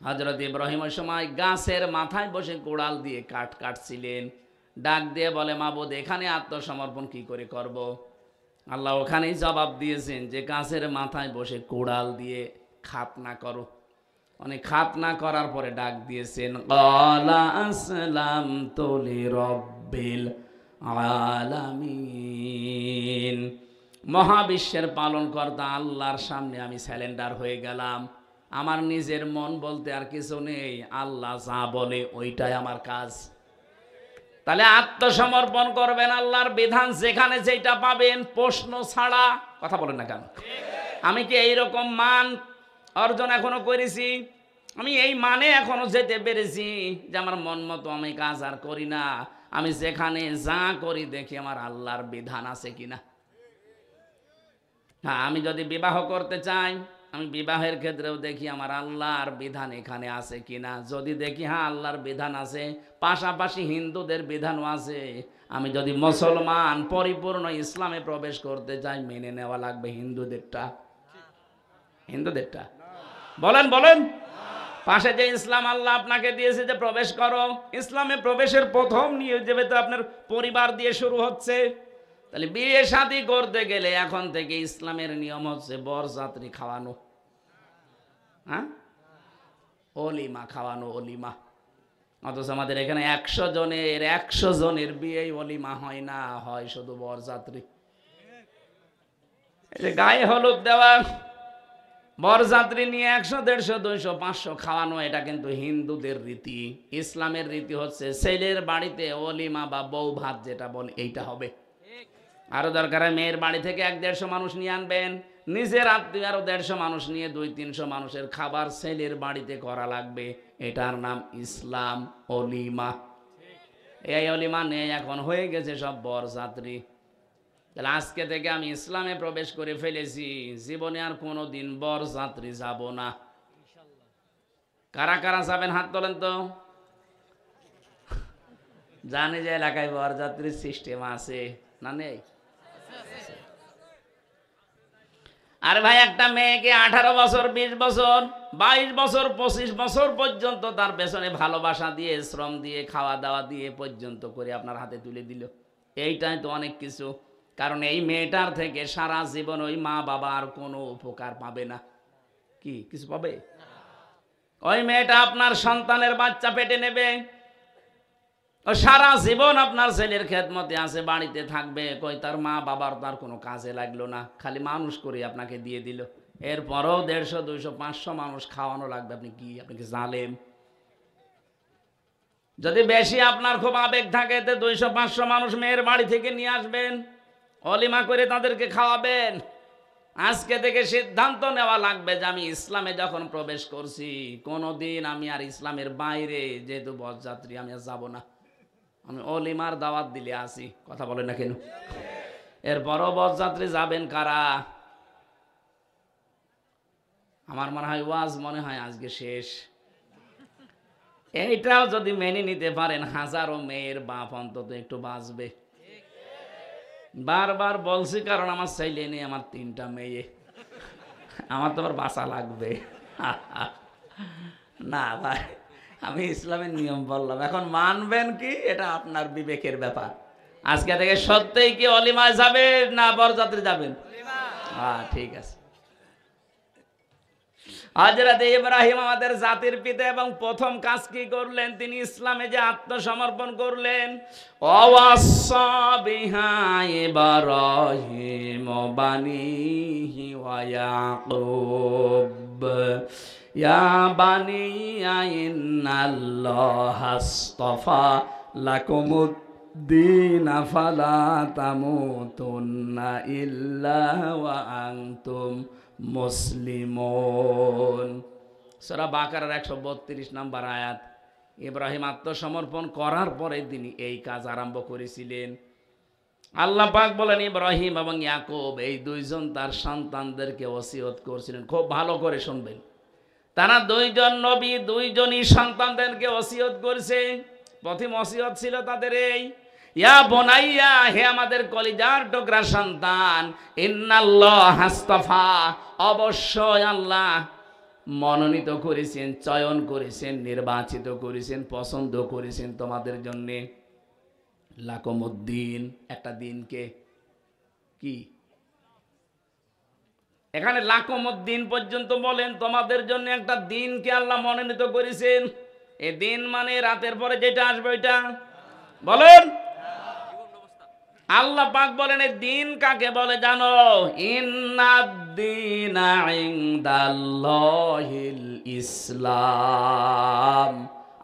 হযরত ইব্রাহিম ওই সময় গাছের মাথায় বসে কোড়াল দিয়ে কাঠ কাটছিলেন। ডাক দিয়ে বলে, মাবুদ, এখানে আত্মসমর্পণ কি করে করব? আল্লাহ ওখানেই জবাব দিয়েছেন যে গাছের মাথায় বসে কোড়াল দিয়ে খাতনা করো। অনেক খাতনা করার পরে ডাক দিয়েছেন, ক্বালা আসলামতু লিরাব্বিল আলামিন। মহাবিশ্বের পালনকর্তা আল্লাহর সামনে আমি স্যালেন্ডার হয়ে গেলাম। আমার নিজের মন বলতে আর কিছু নেই, আল্লাহ যা বলে ওইটাই আমার কাজ। তাহলে আত্মসমর্পণ করবেন, আল্লাহর বিধান যেখানে যেটা পাবেন প্রশ্ন ছাড়া। কথা বলেন না কেন? আমি কি এইরকম মান অর্জন এখনো করেছি? আমি এই মানে এখনো যেতে পেরেছি যে আমার মন মতো আমি কাজ আর করি না। আমি যেখানে যা করি দেখি আমার আল্লাহর বিধান আছে কিনা। হ্যাঁ, আমি যদি বিবাহ করতে চাই, আমি বিবাহের ক্ষেত্রেও দেখি আমার আল্লাহর বিধান এখানে আছে কিনা। যদি দেখি হ্যাঁ আল্লাহর বিধান আছে, পাশাপাশি হিন্দুদের বিধানও আছে, আমি যদি মুসলমান পরিপূর্ণ ইসলামে প্রবেশ করতে চাই, মেনে নেওয়া লাগবে হিন্দুদেরটা। হিন্দুদেরটা বলেন বলেন। পাশে যে ইসলাম আল্লাহ আপনাকে দিয়েছে যে প্রবেশ করো, ইসলামে প্রবেশের প্রথম নিয়ম যেহেতু আপনার পরিবার দিয়ে শুরু হচ্ছে, তাহলে বিয়ে শাদী করতে গেলে এখন থেকে ইসলামের নিয়ম হচ্ছে বরযাত্রী খাওয়ানো। হ্যাঁ, অলিমা খাওয়ানো, অলিমা। অথচ আমাদের এখানে 100 জনের বিয়েই অলিমা হয় না, হয় শুধু বরযাত্রী। এই যে গায়ে হলুদ দেওয়া, বরযাত্রী নিয়ে 100, 150, 200, 500 খাওয়ানো, এটা কিন্তু হিন্দুদের রীতি। ইসলামের রীতি হচ্ছে ছেলের বাড়িতে অলিমা বা বউ ভাত যেটা বলে এইটা হবে। আরো দরকার হয় মেয়ের বাড়ি থেকে 100-150 মানুষ নিয়ে আনবেন, নিজের আত্মীয় আরো 150 মানুষ নিয়ে 200-300 মানুষের খাবার ছেলের বাড়িতে করা লাগবে। এটার নাম ইসলাম, অলিমা। এই অলিমা নেই, এখন হয়ে গেছে সব বরযাত্রী। তাহলে আজকে থেকে আমি ইসলামে প্রবেশ করে ফেলেছি, জীবনে আর কোনোদিন বরযাত্রী যাব না। কারা কারা যাবেন হাত তোলেন তো। জানি যে এলাকায় বরযাত্রীর সিস্টেম আছে না নেই? আরে ভাই, একটা মেয়েকে 18 বছর, 20 বছর, 22 বছর, 25 বছর পর্যন্ত তার পেছনে ভালোবাসা দিয়ে, শ্রম দিয়ে, খাওয়া দাওয়া দিয়ে পর্যন্ত করে আপনার হাতে তুলে দিল। এইটাই তো অনেক কিছু। কারণ এই মেয়েটার থেকে সারা জীবন ওই মা বাবা আর কোনো উপকার পাবে না। কি কিছু পাবে? ওই মেয়েটা আপনার সন্তানের বাচ্চা পেটে নেবে, ও সারা জীবন আপনার ছেলের খেদমতে আছে, বাড়িতে থাকবে, কই তার মা বাবার তার কোনো কাজে লাগলো না, খালি মানুষ করে আপনাকে দিয়ে দিল। এরপরও 150, 200, 500 মানুষ খাওয়ানো লাগবে। আপনি কি জালেম? যদি বেশি আপনার খুব আবেগ থাকে, 200-500 মানুষ মেয়ের বাড়ি থেকে নিয়ে আসবেন, অলিমা করে তাদেরকে খাওয়াবেন। আজকে থেকে সিদ্ধান্ত নেওয়া লাগবে যে আমি ইসলামে যখন প্রবেশ করছি, কোনোদিন আমি আর ইসলামের বাইরে, যেহেতু বরযাত্রী, আমি আর যাব না। আমি অলিমার দাওয়াত দিলে আসি। কথা বলেন না কেন? এরপরও বরযাত্রী যাবেন কারা? আমার মনে হয় ওয়াজ মনে হয় আজকে শেষ। এইটাও যদি মেনে নিতে পারেন, হাজারো মেয়ের বাপ অন্তত একটু বাঁচবে। বারবার বলছি কারণ আমার ছেলে নেই, আমার 3টা মেয়ে, আমার তো আবার বাঁচা লাগবে। না ভাই, আমি ইসলামের নিয়ম বললাম, এখন মানবেন কি এটা আপনার বিবেকের ব্যাপার। আজকে থেকে সত্যিই কি অলিমায় যাবেন না বরযাত্রী যাবেন? হ্যাঁ, ঠিক আছে। হযরত ইব্রাহিম আমাদের জাতির পিতা এবং প্রথম কাজ কি করলেন? তিনি ইসলামে যে আত্মসমর্পণ করলেন। ওয়াসা বিহা ইব্রাহিম বানিহি ওয়া ইয়াকুব ইয়া বানিয়া ইন্নাল্লাহা আস্তাফা লাকুমুদ দিন ফালা তামুতুন্না ইল্লা ওয়া আনতুম মুসলিমুন। সূরা বাকারার 132 নম্বর আয়াত। ইব্রাহিম আত্মসমর্পণ করার পরে তিনি এই কাজ আরম্ভ করেছিলেন। আল্লাহ পাক বলেন ইব্রাহিম এবং ইয়াকুব এই দুইজন তার সন্তানদেরকে ওসিয়ত করেছিলেন। খুব ভালো করে শুনবেন, তারা দুইজন নবী দুইজনই সন্তানদেরকে ওসিয়ত করেছে। প্রথম ওসিয়ত ছিল তাদের এই, ইয়া বুনাইয়া, হে আমাদের কলিজার টুকরা সন্তান, ইন্নাল্লাহ আস্তাফা, অবশ্যই আল্লাহ মনোনীত করেছেন, চয়ন করেছেন, নির্বাচিত করেছেন, পছন্দ করেছেন তোমাদের জন্য লাকুমুদ্দিন, একটা দিনকে। কি এখানে লাকুমুদ্দিন পর্যন্ত বলেন, তোমাদের জন্য একটা দিনকে আল্লাহ মনোনীত করেছেন। এই দিন মানে রাতের পরে যেটা আসবে ওইটা বলেন। আল্লাহ পাক বলেন এই দিন কাকে বলে জানো? ইন্নাদ-দীনা ইনদাল্লাহিল ইসলাম।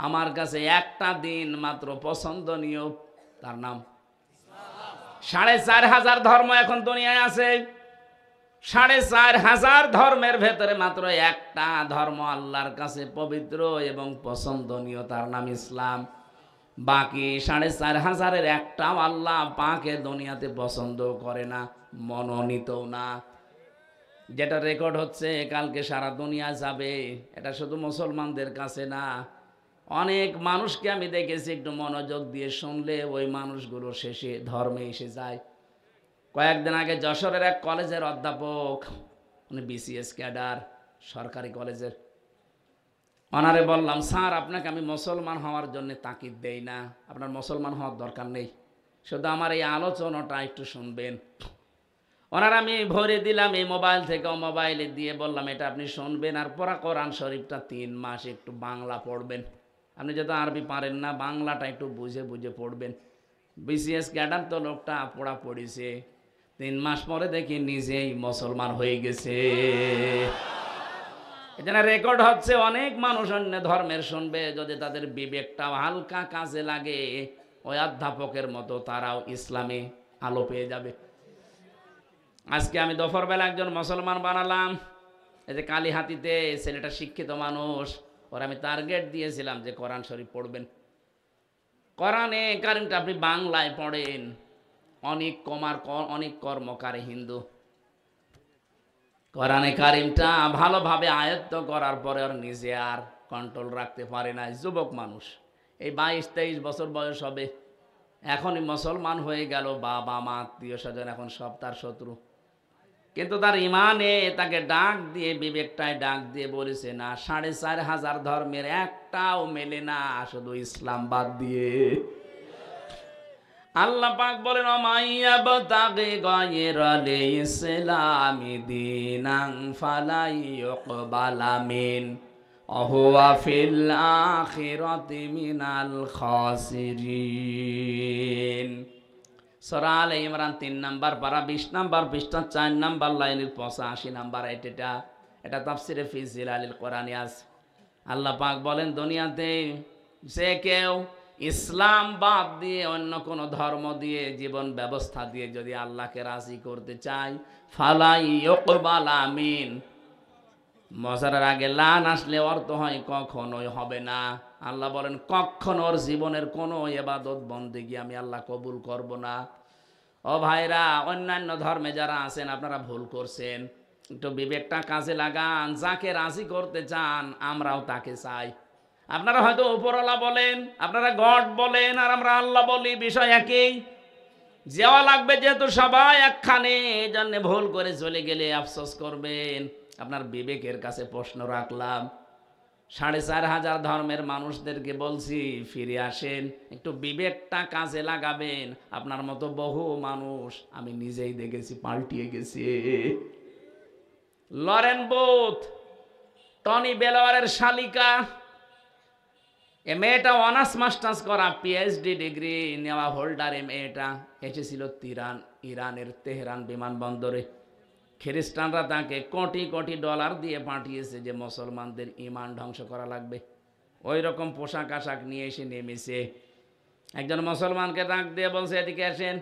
আমার কাছে একটা দিন মাত্র পছন্দনীয়, তার নাম ইসলাম। 4,500 ধর্ম এখন দুনিয়ায় আছে। 4,500 ধর্মের ভেতরে মাত্র একটা ধর্ম আল্লাহর কাছে পবিত্র এবং পছন্দনীয়, তার নাম ইসলাম। বাকি 4,500-এর একটাও আল্লাহ পাকে দুনিয়াতে পছন্দ করে না, মনোনীত না। যেটা রেকর্ড হচ্ছে কালকে সারা দুনিয়া যাবে, এটা শুধু মুসলমানদের কাছে না, অনেক মানুষকে আমি দেখেছি, একটু মনোযোগ দিয়ে শুনলে ওই মানুষগুলো শেষে ধর্মে এসে যায়। কয়েকদিন আগে যশোরের এক কলেজের অধ্যাপক, উনি বিসিএস ক্যাডার, সরকারি কলেজের, ওনারে বললাম, স্যার আপনাকে আমি মুসলমান হওয়ার জন্য তাকিদ দেই না, আপনার মুসলমান হওয়ার দরকার নেই, শুধু আমার এই আলোচনাটা একটু শুনবেন। ওনার আমি ভরে দিলাম এই মোবাইল থেকে মোবাইলে দিয়ে বললাম এটা আপনি শুনবেন, আর পড়া কোরআন শরীফটা 3 মাস একটু বাংলা পড়বেন। আপনি যেহেতু আরবি পারেন না, বাংলাটা একটু বুঝে বুঝে পড়বেন। বিসিএস ক্যাডার তো লোকটা পড়া পড়েছে, 3 মাস পরে দেখি নিজেই মুসলমান হয়ে গেছে। এখানে রেকর্ড হচ্ছে, অনেক মানুষ অন্য ধর্মের শুনবে, যদি তাদের বিবেকটা হালকা কাজে লাগে ওই অধ্যাপকের মতো তারাও ইসলামে আলো পেয়ে যাবে। আজকে আমি দুপুরবেলা একজন মুসলমান বানালাম, এই যে কালীহাতিতে, ছেলেটা শিক্ষিত মানুষ, ওর আমি টার্গেট দিয়েছিলাম যে কোরআন শরীফ পড়বেন। কোরআনে কারিমটা আপনি বাংলায় পড়েন, অনেক কর্মকারী হিন্দু কোরআনে কারিমটা ভালোভাবে আয়ত্ত করার পরে ওর নিজে আর কন্ট্রোল রাখতে পারে না। যুবক মানুষ, এই 22-23 বছর বয়স হবে, এখনই মুসলমান হয়ে গেল, বাবা মা আত্মীয় স্বজন এখন সব তার শত্রু। কিন্তু তার ইমানে তাকে ডাক দিয়ে, বিবেকটায় ডাক দিয়ে বলেছে না, 4,500 ধর্মের একটাও মেলে না, শুধু ইসলাম বাদ দিয়ে। আল্লাহ পাক বলেন মাইয়াবতাগি গায়রাল ইসলামি দীনান ফালা ইউকবালা মিন ওয়া ফিল আখিরাতি মিনাল খাসিরিন। সূরা আলে ইমরান 3 নাম্বার পারা 20 নাম্বার পৃষ্ঠা 4 নাম্বার লাইনের 85 নাম্বার এটা তাফসিরে ফি জিলালিল কোরআনে আছে। আল্লাহ পাক বলেন দুনিয়াতে যে কেউ ইসলাম বাদ দিয়ে অন্য কোন ধর্ম দিয়ে, জীবন ব্যবস্থা দিয়ে যদি আল্লাহকে রাজি করতে চায়, ফালাই ইউকবালা মিন, মজারের আগে লান আসলে অর্থ হয় কখনোই হবে না। আল্লাহ বলেন কখনো ওর জীবনের কোনো ইবাদত বন্দেগী আমি আল্লাহ কবুল করব না। ও ভাইরা, অন্যান্য ধর্মে যারা আছেন আপনারা ভুল করছেন, একটু বিবেকটা কাজে লাগান। যাকে রাজি করতে চান আমরাও তাকে চাই। আপনারা হয়তো উপরওয়ালা বলেন, আপনারা গড বলেন, আর আমরা আল্লাহ বলি, বিষয় একই, যাওয়া লাগবে যেহেতু সবাই একখানে, এই জন্য ভুল করে চলে গেলে আফসোস করবেন। আপনার বিবেকের কাছে প্রশ্ন রাখলাম, 4,500 ধর্মের মানুষদেরকে বলছি ফিরে আসেন, একটু বিবেকটা কাজে লাগাবেন। আপনার মতো বহু মানুষ আমি নিজেই দেখেছি পাল্টিয়ে গেছে। লরেন বুথ টনি বেলোয়ারের শালিকা, এ মেয়েটা অনার্স মাস্টার্স করা পিএইচডি ডিগ্রি নেওয়া হোল্ডার। এ মেয়েটা এসেছিল ইরানের তেহরান বিমানবন্দরে। খ্রিস্টানরা তাকে কোটি কোটি ডলার দিয়ে পাঠিয়েছে যে মুসলমানদের ইমান ধ্বংস করা লাগবে। ওই রকম পোশাক আশাক নিয়ে এসে নেমেছে। একজন মুসলমানকে ডাক দিয়ে বলছে, এদিকে আসেন,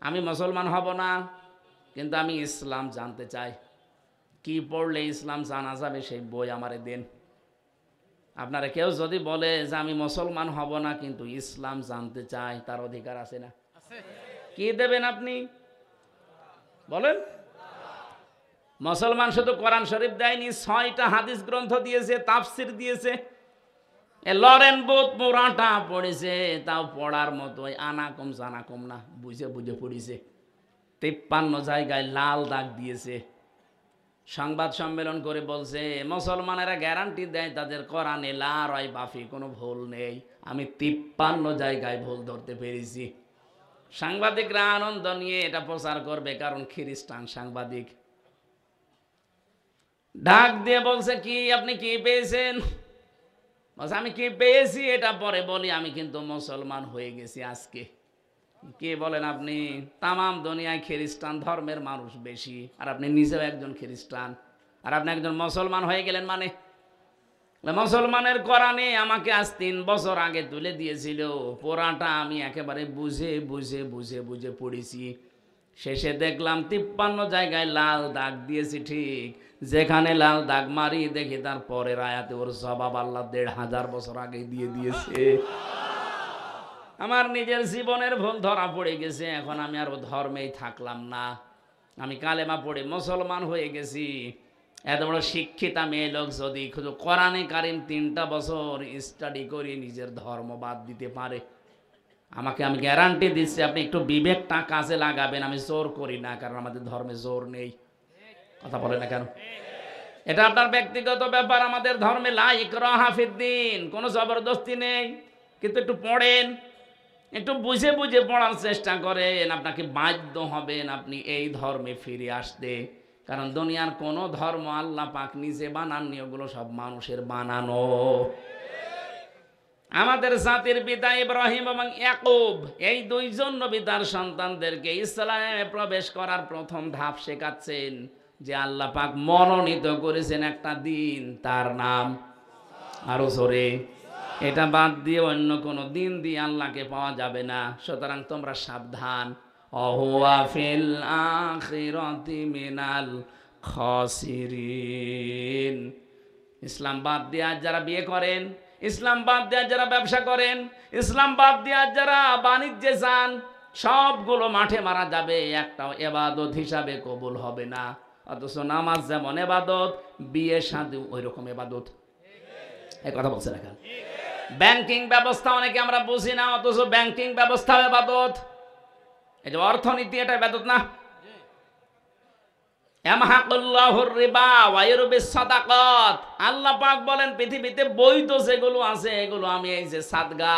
আমি মুসলমান হব না, কিন্তু আমি ইসলাম জানতে চাই। কি পড়লে ইসলাম জানা যাবে সেই বই আমারে দেন। আপনারা কেউ যদি বলে যে আমি মুসলমান হব না কিন্তু ইসলাম জানতে চাই, তার অধিকার আছে না? কি দেবেন আপনি বলেন? মুসলমান শুধু কোরআন শরীফ দেয়নি, 6টা হাদিস গ্রন্থ দিয়েছে, তাফসির দিয়েছে। লরেন বুথ পুরাটা পড়েছে, তাও পড়ার মতো আনাকম জানাকম না, বুঝে বুঝে পড়েছে। 53 জায়গায় লাল দাগ দিয়েছে। সংবাদ সম্মেলন করে বলছে মুসলমানেরা গ্যারান্টি দেয় তাদের কোরআনে লা রয় বাফি কোনো ভুল নেই। আমি 53 জায়গায় ভুল ধরতে পেরেছি। সাংবাদিকরা আনন্দ নিয়ে এটা প্রচার করবে, কারণ খ্রিস্টান সাংবাদিক। ডাক দিয়ে বলছে, কি আপনি কি পেয়েছেন? বলছে আমি কি পেয়েছি এটা পরে বলি, আমি কিন্তু মুসলমান হয়ে গেছি আজকে। কি বলেন আপনি? তামাম দুনিয়ায় খ্রিস্টান ধর্মের মানুষ বেশি, আর আপনি নিজেও একজন খ্রিস্টান, আর আপনি একজন মুসলমান হয়ে গেলেন। মানে মুসলমানের কোরআনে আমাকে আজ 3 বছর আগে তুলে দিয়েছিল, পুরাটা আমি একেবারে বুঝে বুঝে বুঝে বুঝে পড়েছি। শেষে দেখলাম 53 জায়গায় লাল দাগ দিয়েছি। ঠিক যেখানে লাল দাগ মারি দেখি তার পরের আয়াতে ওর জবাব আল্লাহ 1500 বছর আগে দিয়ে দিয়েছে। আমার নিজের জীবনের ভুল ধরা পড়ে গেছে, এখন আমি আর ও ধর্মেই থাকলাম না, আমি কালেমা পড়ে মুসলমান হয়ে গেছি। এত বড় শিক্ষিতা মেয়ে লোক যদি শুধু কোরআনে কারিম 3টা বছর স্টাডি করে নিজের ধর্ম বাদ দিতে পারে, আমি গ্যারান্টি দিচ্ছি আপনি একটু বিবেকটা কাজে লাগাবেন। আমি জোর করি না, কারণ আমাদের ধর্মে জোর নেই। কথা বলে না কেন? এটা আপনার ব্যক্তিগত ব্যাপার। আমাদের ধর্মে লা ইকরাহা ফিদ্দিন, কোনো জবরদস্তি নেই। কিন্তু একটু পড়েন, একটু বুঝে বুঝে পড়ার চেষ্টা করেন, আপনাকে বাধ্য হবেন আপনি এই ধর্মে ফিরে আসতে। কারণ দুনিয়ার কোনো ধর্ম আল্লাহ পাক নিজে বানাননি, ওগুলো সব মানুষের বানানো। আমাদের জাতির পিতা ইব্রাহিম এবং ইয়াকুব, এই 2জন নবী তার সন্তানদেরকে ইসলামে প্রবেশ করার প্রথম ধাপ শেখাচ্ছেন যে আল্লাহ পাক মনোনীত করেছেন একটা দিন, তার নাম আরো জোরে, এটা বাদ দিয়ে অন্য কোনো দিন দিয়ে আল্লাহকে পাওয়া যাবে না। সুতরাং তোমরা সাবধান। অহুয়া ফিল আখিরাতি মিনাল খাসিরিন। ইসলাম বাদ দিয়ে আজ যারা বিয়ে করেন, ইসলাম বাদ দিয়ে যারা ব্যবসা করেন, ইসলাম বাদ দিয়ে যারা বাণিজ্যে যান, সবগুলো মাঠে মারা যাবে, একটাও এবাদত হিসাবে কবুল হবে না। অথচ নামাজ যেমন এবাদত, বিয়ে শাদী ওই রকম এবাদত। এই কথা বলছে না কেন? ব্যাংকিং ব্যবস্থা অনেকে আমরা বুঝি না, অথচ ব্যাংকিং ব্যবস্থা এবাদত। এই যে অর্থনীতি, এটা এবাদত না? ইয়ামহাকুল্লাহুর রিবা ওয়া ইউরবিস সাদাকাত। আল্লাহ পাক বলেন পৃথিবীতে বৈধ যেগুলো আছে এগুলো আমি এই যে সাদগা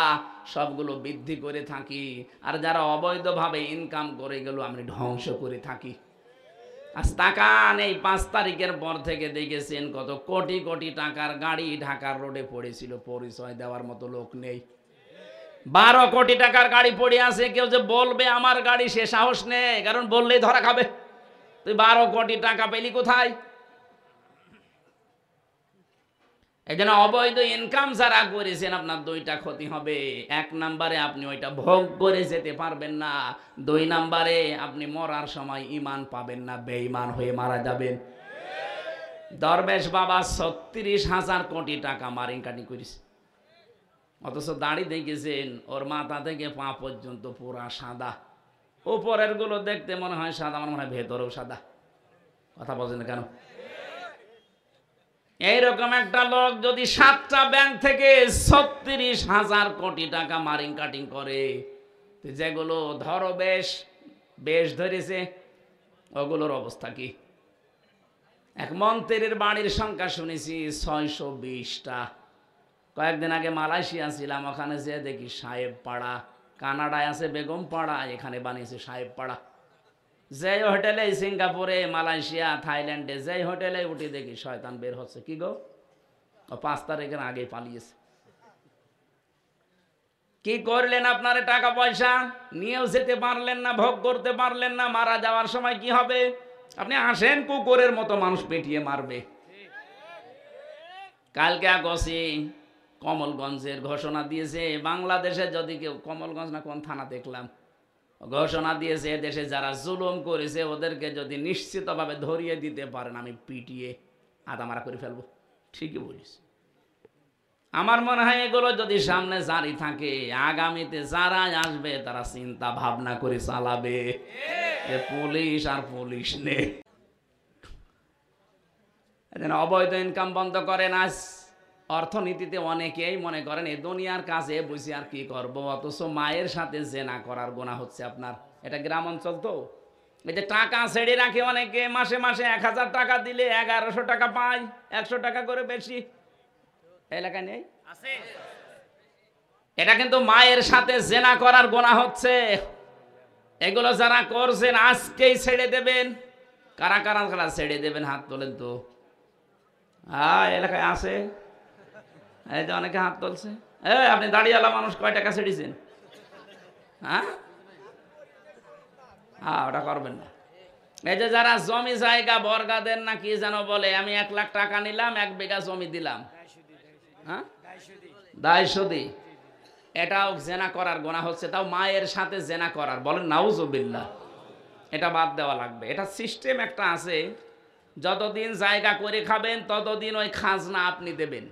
সবগুলো বৃদ্ধি করে থাকি, আর যারা অবৈধভাবে ইনকাম করে এগুলো আমি ধ্বংস করে থাকি। আজ তাকান, এই 5 তারিখের পর থেকে দেখেছেন কত কোটি কোটি টাকার গাড়ি ঢাকার রোডে পড়েছিল, পরিচয় দেওয়ার মতো লোক নেই। 12 কোটি টাকার গাড়ি পড়ে আছে, কেউ যে বলবে আমার গাড়ি সে সাহস নেই, কারণ বললেই ধরা খাবে। তুই 12 কোটি টাকা পেলি কোথায়? এই জন্য অবৈধ ইনকাম যারা করেছেন আপনার 2টা ক্ষতি হবে। 1 নম্বরে আপনি ওইটা ভোগ করে যেতে পারবেন না, 2 নম্বরে আপনি মরার সময় ঈমান পাবেন না, বেঈমান হয়ে মারা যাবেন। দরবেশ বাবা 36,000 কোটি টাকা মারিংকাটি করেছে, অথচ দাড়ি দেখেছেন ওর মাথা থেকে পা পর্যন্ত পুরা সাদা। উপরের গুলো দেখতে মনে হয় সাদা, মনে হয় ভেতরেও সাদা। কথা বলছেন কেন? এইরকম একটা লোক যদি 7টা ব্যাংক থেকে 36,000 কোটি টাকা মারিং কাটিং করে, যেগুলো ধরো বেশ ধরেছে, ওগুলোর অবস্থা কি? এক মন্ত্রীর বাড়ির সংখ্যা শুনেছি 620টা। কয়েকদিন আগে মালয়েশিয়া ছিলাম, ওখানে যে দেখি সাহেব পাড়া। কানাডায় আছে বেগম পাড়া, এখানে বানিয়েছে সাহেব পাড়া। যে হোটেলে, সিঙ্গাপুরে, মালয়েশিয়া, থাইল্যান্ডে যে হোটেলে উঠে দেখি শয়তান বের হচ্ছে। কি গো, ও 5 তারিখের আগে পালিয়েছে। কি করলেন? আপনার টাকা পয়সা নিয়েও যেতে পারলেন না, ভোগ করতে পারলেন না। মারা যাওয়ার সময় কি হবে? আপনি আসেন, কুকুরের মতো মানুষ পেটিয়ে মারবে। কালকে আগসি কমলগঞ্জের ঘোষণা দিয়েছে, বাংলাদেশে যদি কেউ, কমলগঞ্জ না কোন থানা দেখলাম, ঘোষণা দিয়েছে দেশে যারা জুলুম করেছে ওদেরকে যদি নিশ্চিতভাবে ধরিয়ে দিতে পারেন, আমি পিটিয়ে আদামারা করে ফেলবো। ঠিকই বলিস। আমার মনে হয় এগুলো যদি সামনে জারি থাকে, আগামীতে যারা আসবে তারা চিন্তা ভাবনা করে চালাবে যে পুলিশ আর পুলিশ নেই। অবৈধ ইনকাম বন্ধ করেন। আজ অর্থনীতিতে অনেকেই মনে করেন এই দুনিয়ার কাজে বুঝি আর কি করব, অথচ মায়ের সাথে জেনা করার গুনাহ হচ্ছে আপনার। এটা গ্রাম অঞ্চল তো, এই যে টাকা ছেড়ে রাখে অনেকে, মাসে মাসে 1000 টাকা দিলে 1100 টাকা পায়, 100 টাকা করে বেশি। এলাকায় নেই? এটা কিন্তু মায়ের সাথে জেনা করার গুনাহ হচ্ছে। এগুলো যারা করছেন আজকেই ছেড়ে দেবেন। কারা কারা কারা ছেড়ে দেবেন হাত তোলেন তো। এলাকায় আছে, এই যে অনেকে হাত তুলছে। আপনি দাঁড়িয়েলা মানুষ, কয় টাকা ছেড়েছেন? হ্যাঁ, ওটা করবেন না। এই যে যারা জমি জায়গা বর্গা দেন না কি যেন বলে, আমি 1 লাখ টাকা নিলাম, 1 বিঘা জমি দিলাম, হ্যাঁ, দায় সুদি, এটাও জেনা করার গুনাহ হচ্ছে। তাও মায়ের সাথে জেনা করার, বলেন নাউজুবিল্লাহ। এটা বাদ দেওয়া লাগবে। এটা সিস্টেম একটা আছে, যতদিন জায়গা করে খাবেন ততদিন ওই খাজনা আপনি দেবেন,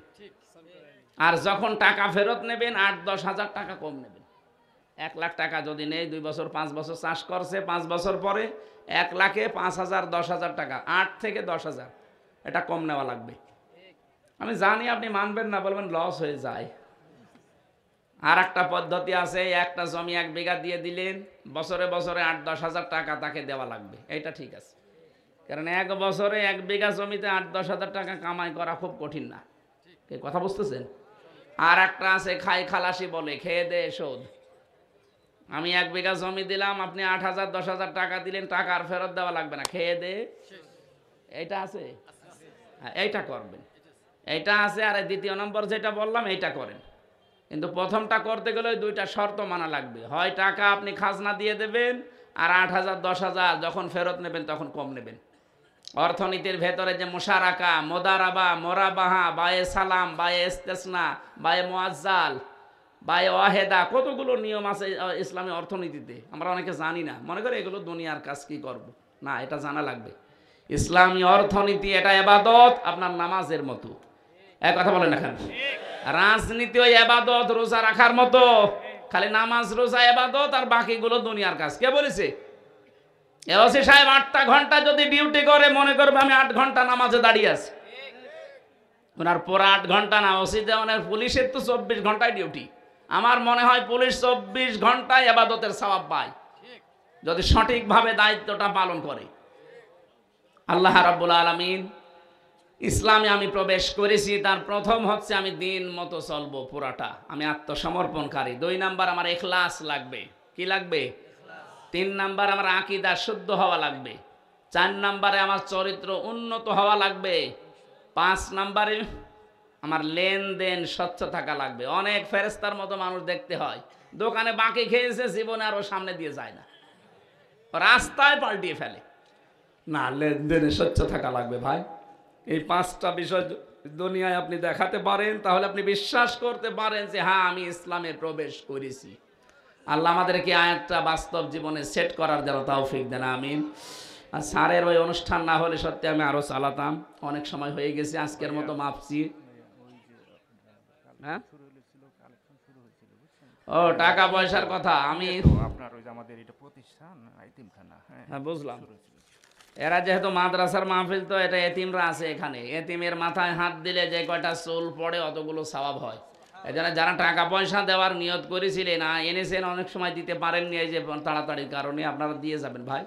আর যখন টাকা ফেরত নেবেন 8-10 হাজার টাকা কম নেবেন। 1 লাখ টাকা যদি নেই, 2 বছর 5 বছর চাষ করছে, 5 বছর পরে 1 লাখে 5,000 10,000 টাকা, 8 থেকে 10,000 এটা কম নেওয়া লাগবে। আমি জানি আপনি মানবেন না, বলবেন লস হয়ে যায়। আর একটা পদ্ধতি আছে, একটা জমি 1 বিঘা দিয়ে দিলেন, বছরে বছরে 8-10 হাজার টাকা তাকে দেওয়া লাগবে। এইটা ঠিক আছে, কারণ 1 বছরে 1 বিঘা জমিতে 8-10 হাজার টাকা কামাই করা খুব কঠিন না। কথা বুঝতেছেন? আর একটা আছে খাই খালাসি বলে, খেয়ে দে শোধ। আমি 1 বিঘা জমি দিলাম, আপনি 8,000 10,000 টাকা দিলেন, টাকা আর ফেরত দেওয়া লাগবে না, খেয়ে দে। এইটা আছে, এইটা করবেন। এইটা আছে। আর 2 নম্বর যেটা বললাম এইটা করেন, কিন্তু প্রথমটা করতে গেলে 2টা শর্ত মানা লাগবে। হয় টাকা আপনি খাজনা দিয়ে দেবেন, আর 8,000 10,000 যখন ফেরত নেবেন তখন কম নেবেন। অর্থনীতির ভেতরে যে মুশারাকা, মোদারাবা, মোরাবাহা, বায়ে সালাম, বায়ে ইস্তেসনা, বায়ে মুআজ্জাল, বায়ে ওয়াহেদা, কতগুলো নিয়ম আছে ইসলামী অর্থনীতিতে, আমরা অনেকে জানি না। মনে করে এগুলো দুনিয়ার কাজ, কি করব না, এটা জানা লাগবে। ইসলামী অর্থনীতি এটা ইবাদত, আপনার নামাজের মতো। এক কথা বলেন না, রাজনীতি ওই ইবাদত, রোজা রাখার মতো। খালি নামাজ রোজা ইবাদত, আর বাকিগুলো দুনিয়ার কাজ। কে বলেছে? ওসি সাহেব 8টা ঘন্টা যদি ডিউটি করে, মনে করবে আমি 8 ঘন্টা নামাজে দাঁড়িয়ে আছি। ওনার পুরো 8 ঘন্টা না, ওসি যেমন, পুলিশের তো 24 ঘন্টায় ডিউটি। আমার মনে হয় পুলিশ 24 ঘন্টায় ইবাদতের সওয়াব পায়, যদি সঠিকভাবে দায়িত্বটা পালন করে। আল্লাহ রাব্বুল আলামিন, ইসলামে আমি প্রবেশ করেছি, তার প্রথম হচ্ছে আমি দিন মতো চলবো পুরাটা, আমি আত্মসমর্পণকারী। 2 নাম্বার আমার ইখলাস লাগবে। কি লাগবে? 3 নাম্বার আমার আকীদা শুদ্ধ হওয়া লাগবে। 4 নাম্বারে আমার চরিত্র উন্নত হওয়া লাগবে। 5 নাম্বারে আমার লেনদেন স্বচ্ছ থাকা লাগবে। অনেক ফেরেশতার মতো মানুষ দেখতে হয়, দোকানে বাকি খেয়েছে, জীবনে আরও সামনে দিয়ে যায় না, রাস্তায় পাল্টিয়ে ফেলে। না, লেনদেনে স্বচ্ছ থাকা লাগবে ভাই। এই 5টা বিষয় দুনিয়ায় আপনি দেখাতে পারেন, তাহলে আপনি বিশ্বাস করতে পারেন যে হ্যাঁ, আমি ইসলামে প্রবেশ করেছি। আল্লাহ আমাদেরকে আয়াতটা বাস্তব জীবনে সেট করার যেন তৌফিক দেন, আমিন। আর স্যারের ওই অনুষ্ঠান না হলে সত্যি আমি আরও চালাতাম। অনেক সময় হয়ে গেছে, আজকের মতো মাপছি। হ্যাঁ, ও টাকা পয়সার কথা, আমি আপনার ওই যে আমাদের এটা প্রতিষ্ঠান এতিমখানা, হ্যাঁ বুঝলাম। এরা যেহেতু মাদ্রাসার মাহফিল, তো এটা এতিমরা আছে এখানে। এতিমের মাথায় হাত দিলে যে কয়টা চুল পড়ে অতগুলো সওয়াব হয়। এই জন্য যারা টাকা পয়সা দেওয়ার নিয়ত করেছিলেন, এনেছেন, অনেক সময় দিতে পারেননি, এই যে তাড়াতাড়ির কারণে, আপনারা দিয়ে যাবেন ভাই।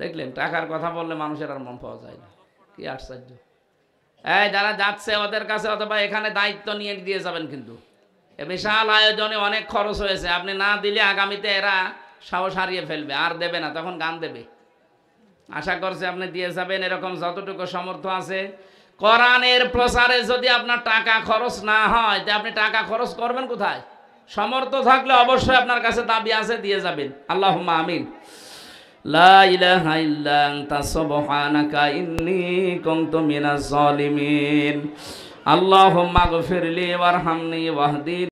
দেখলেন, টাকার কথা বললে মানুষের আর মন পাওয়া যায় না, কি আশ্চর্য। এই যারা যাচ্ছে ওদের কাছে, অথবা এখানে দায়িত্ব নিয়ে দিয়ে যাবেন। কিন্তু এ বিশাল আয়োজনে অনেক খরচ হয়েছে, আপনি না দিলে আগামীতে এরা সাহস হারিয়ে ফেলবে, আর দেবে না, তখন গান দেবে। আশা করছে আপনি দিয়ে যাবেন, এরকম যতটুকু সামর্থ্য আছে। কোরআনের প্রচারে যদি আপনার টাকা খরচ না হয়, তা আপনি টাকা খরচ করবেন কোথায়? সামর্থ্য থাকলে অবশ্যই আপনার কাছে দাবি আছে, দিয়ে যাবেন। আল্লাহুম্মা আমিন। লা ইলাহা ইল্লা আনতা সুবহানাকা ইন্নী কুনতু মিনাজ জালিমিন। আল্লাহুম্মা গফিরলি ওয়ারহামনি ওয়াহদিনি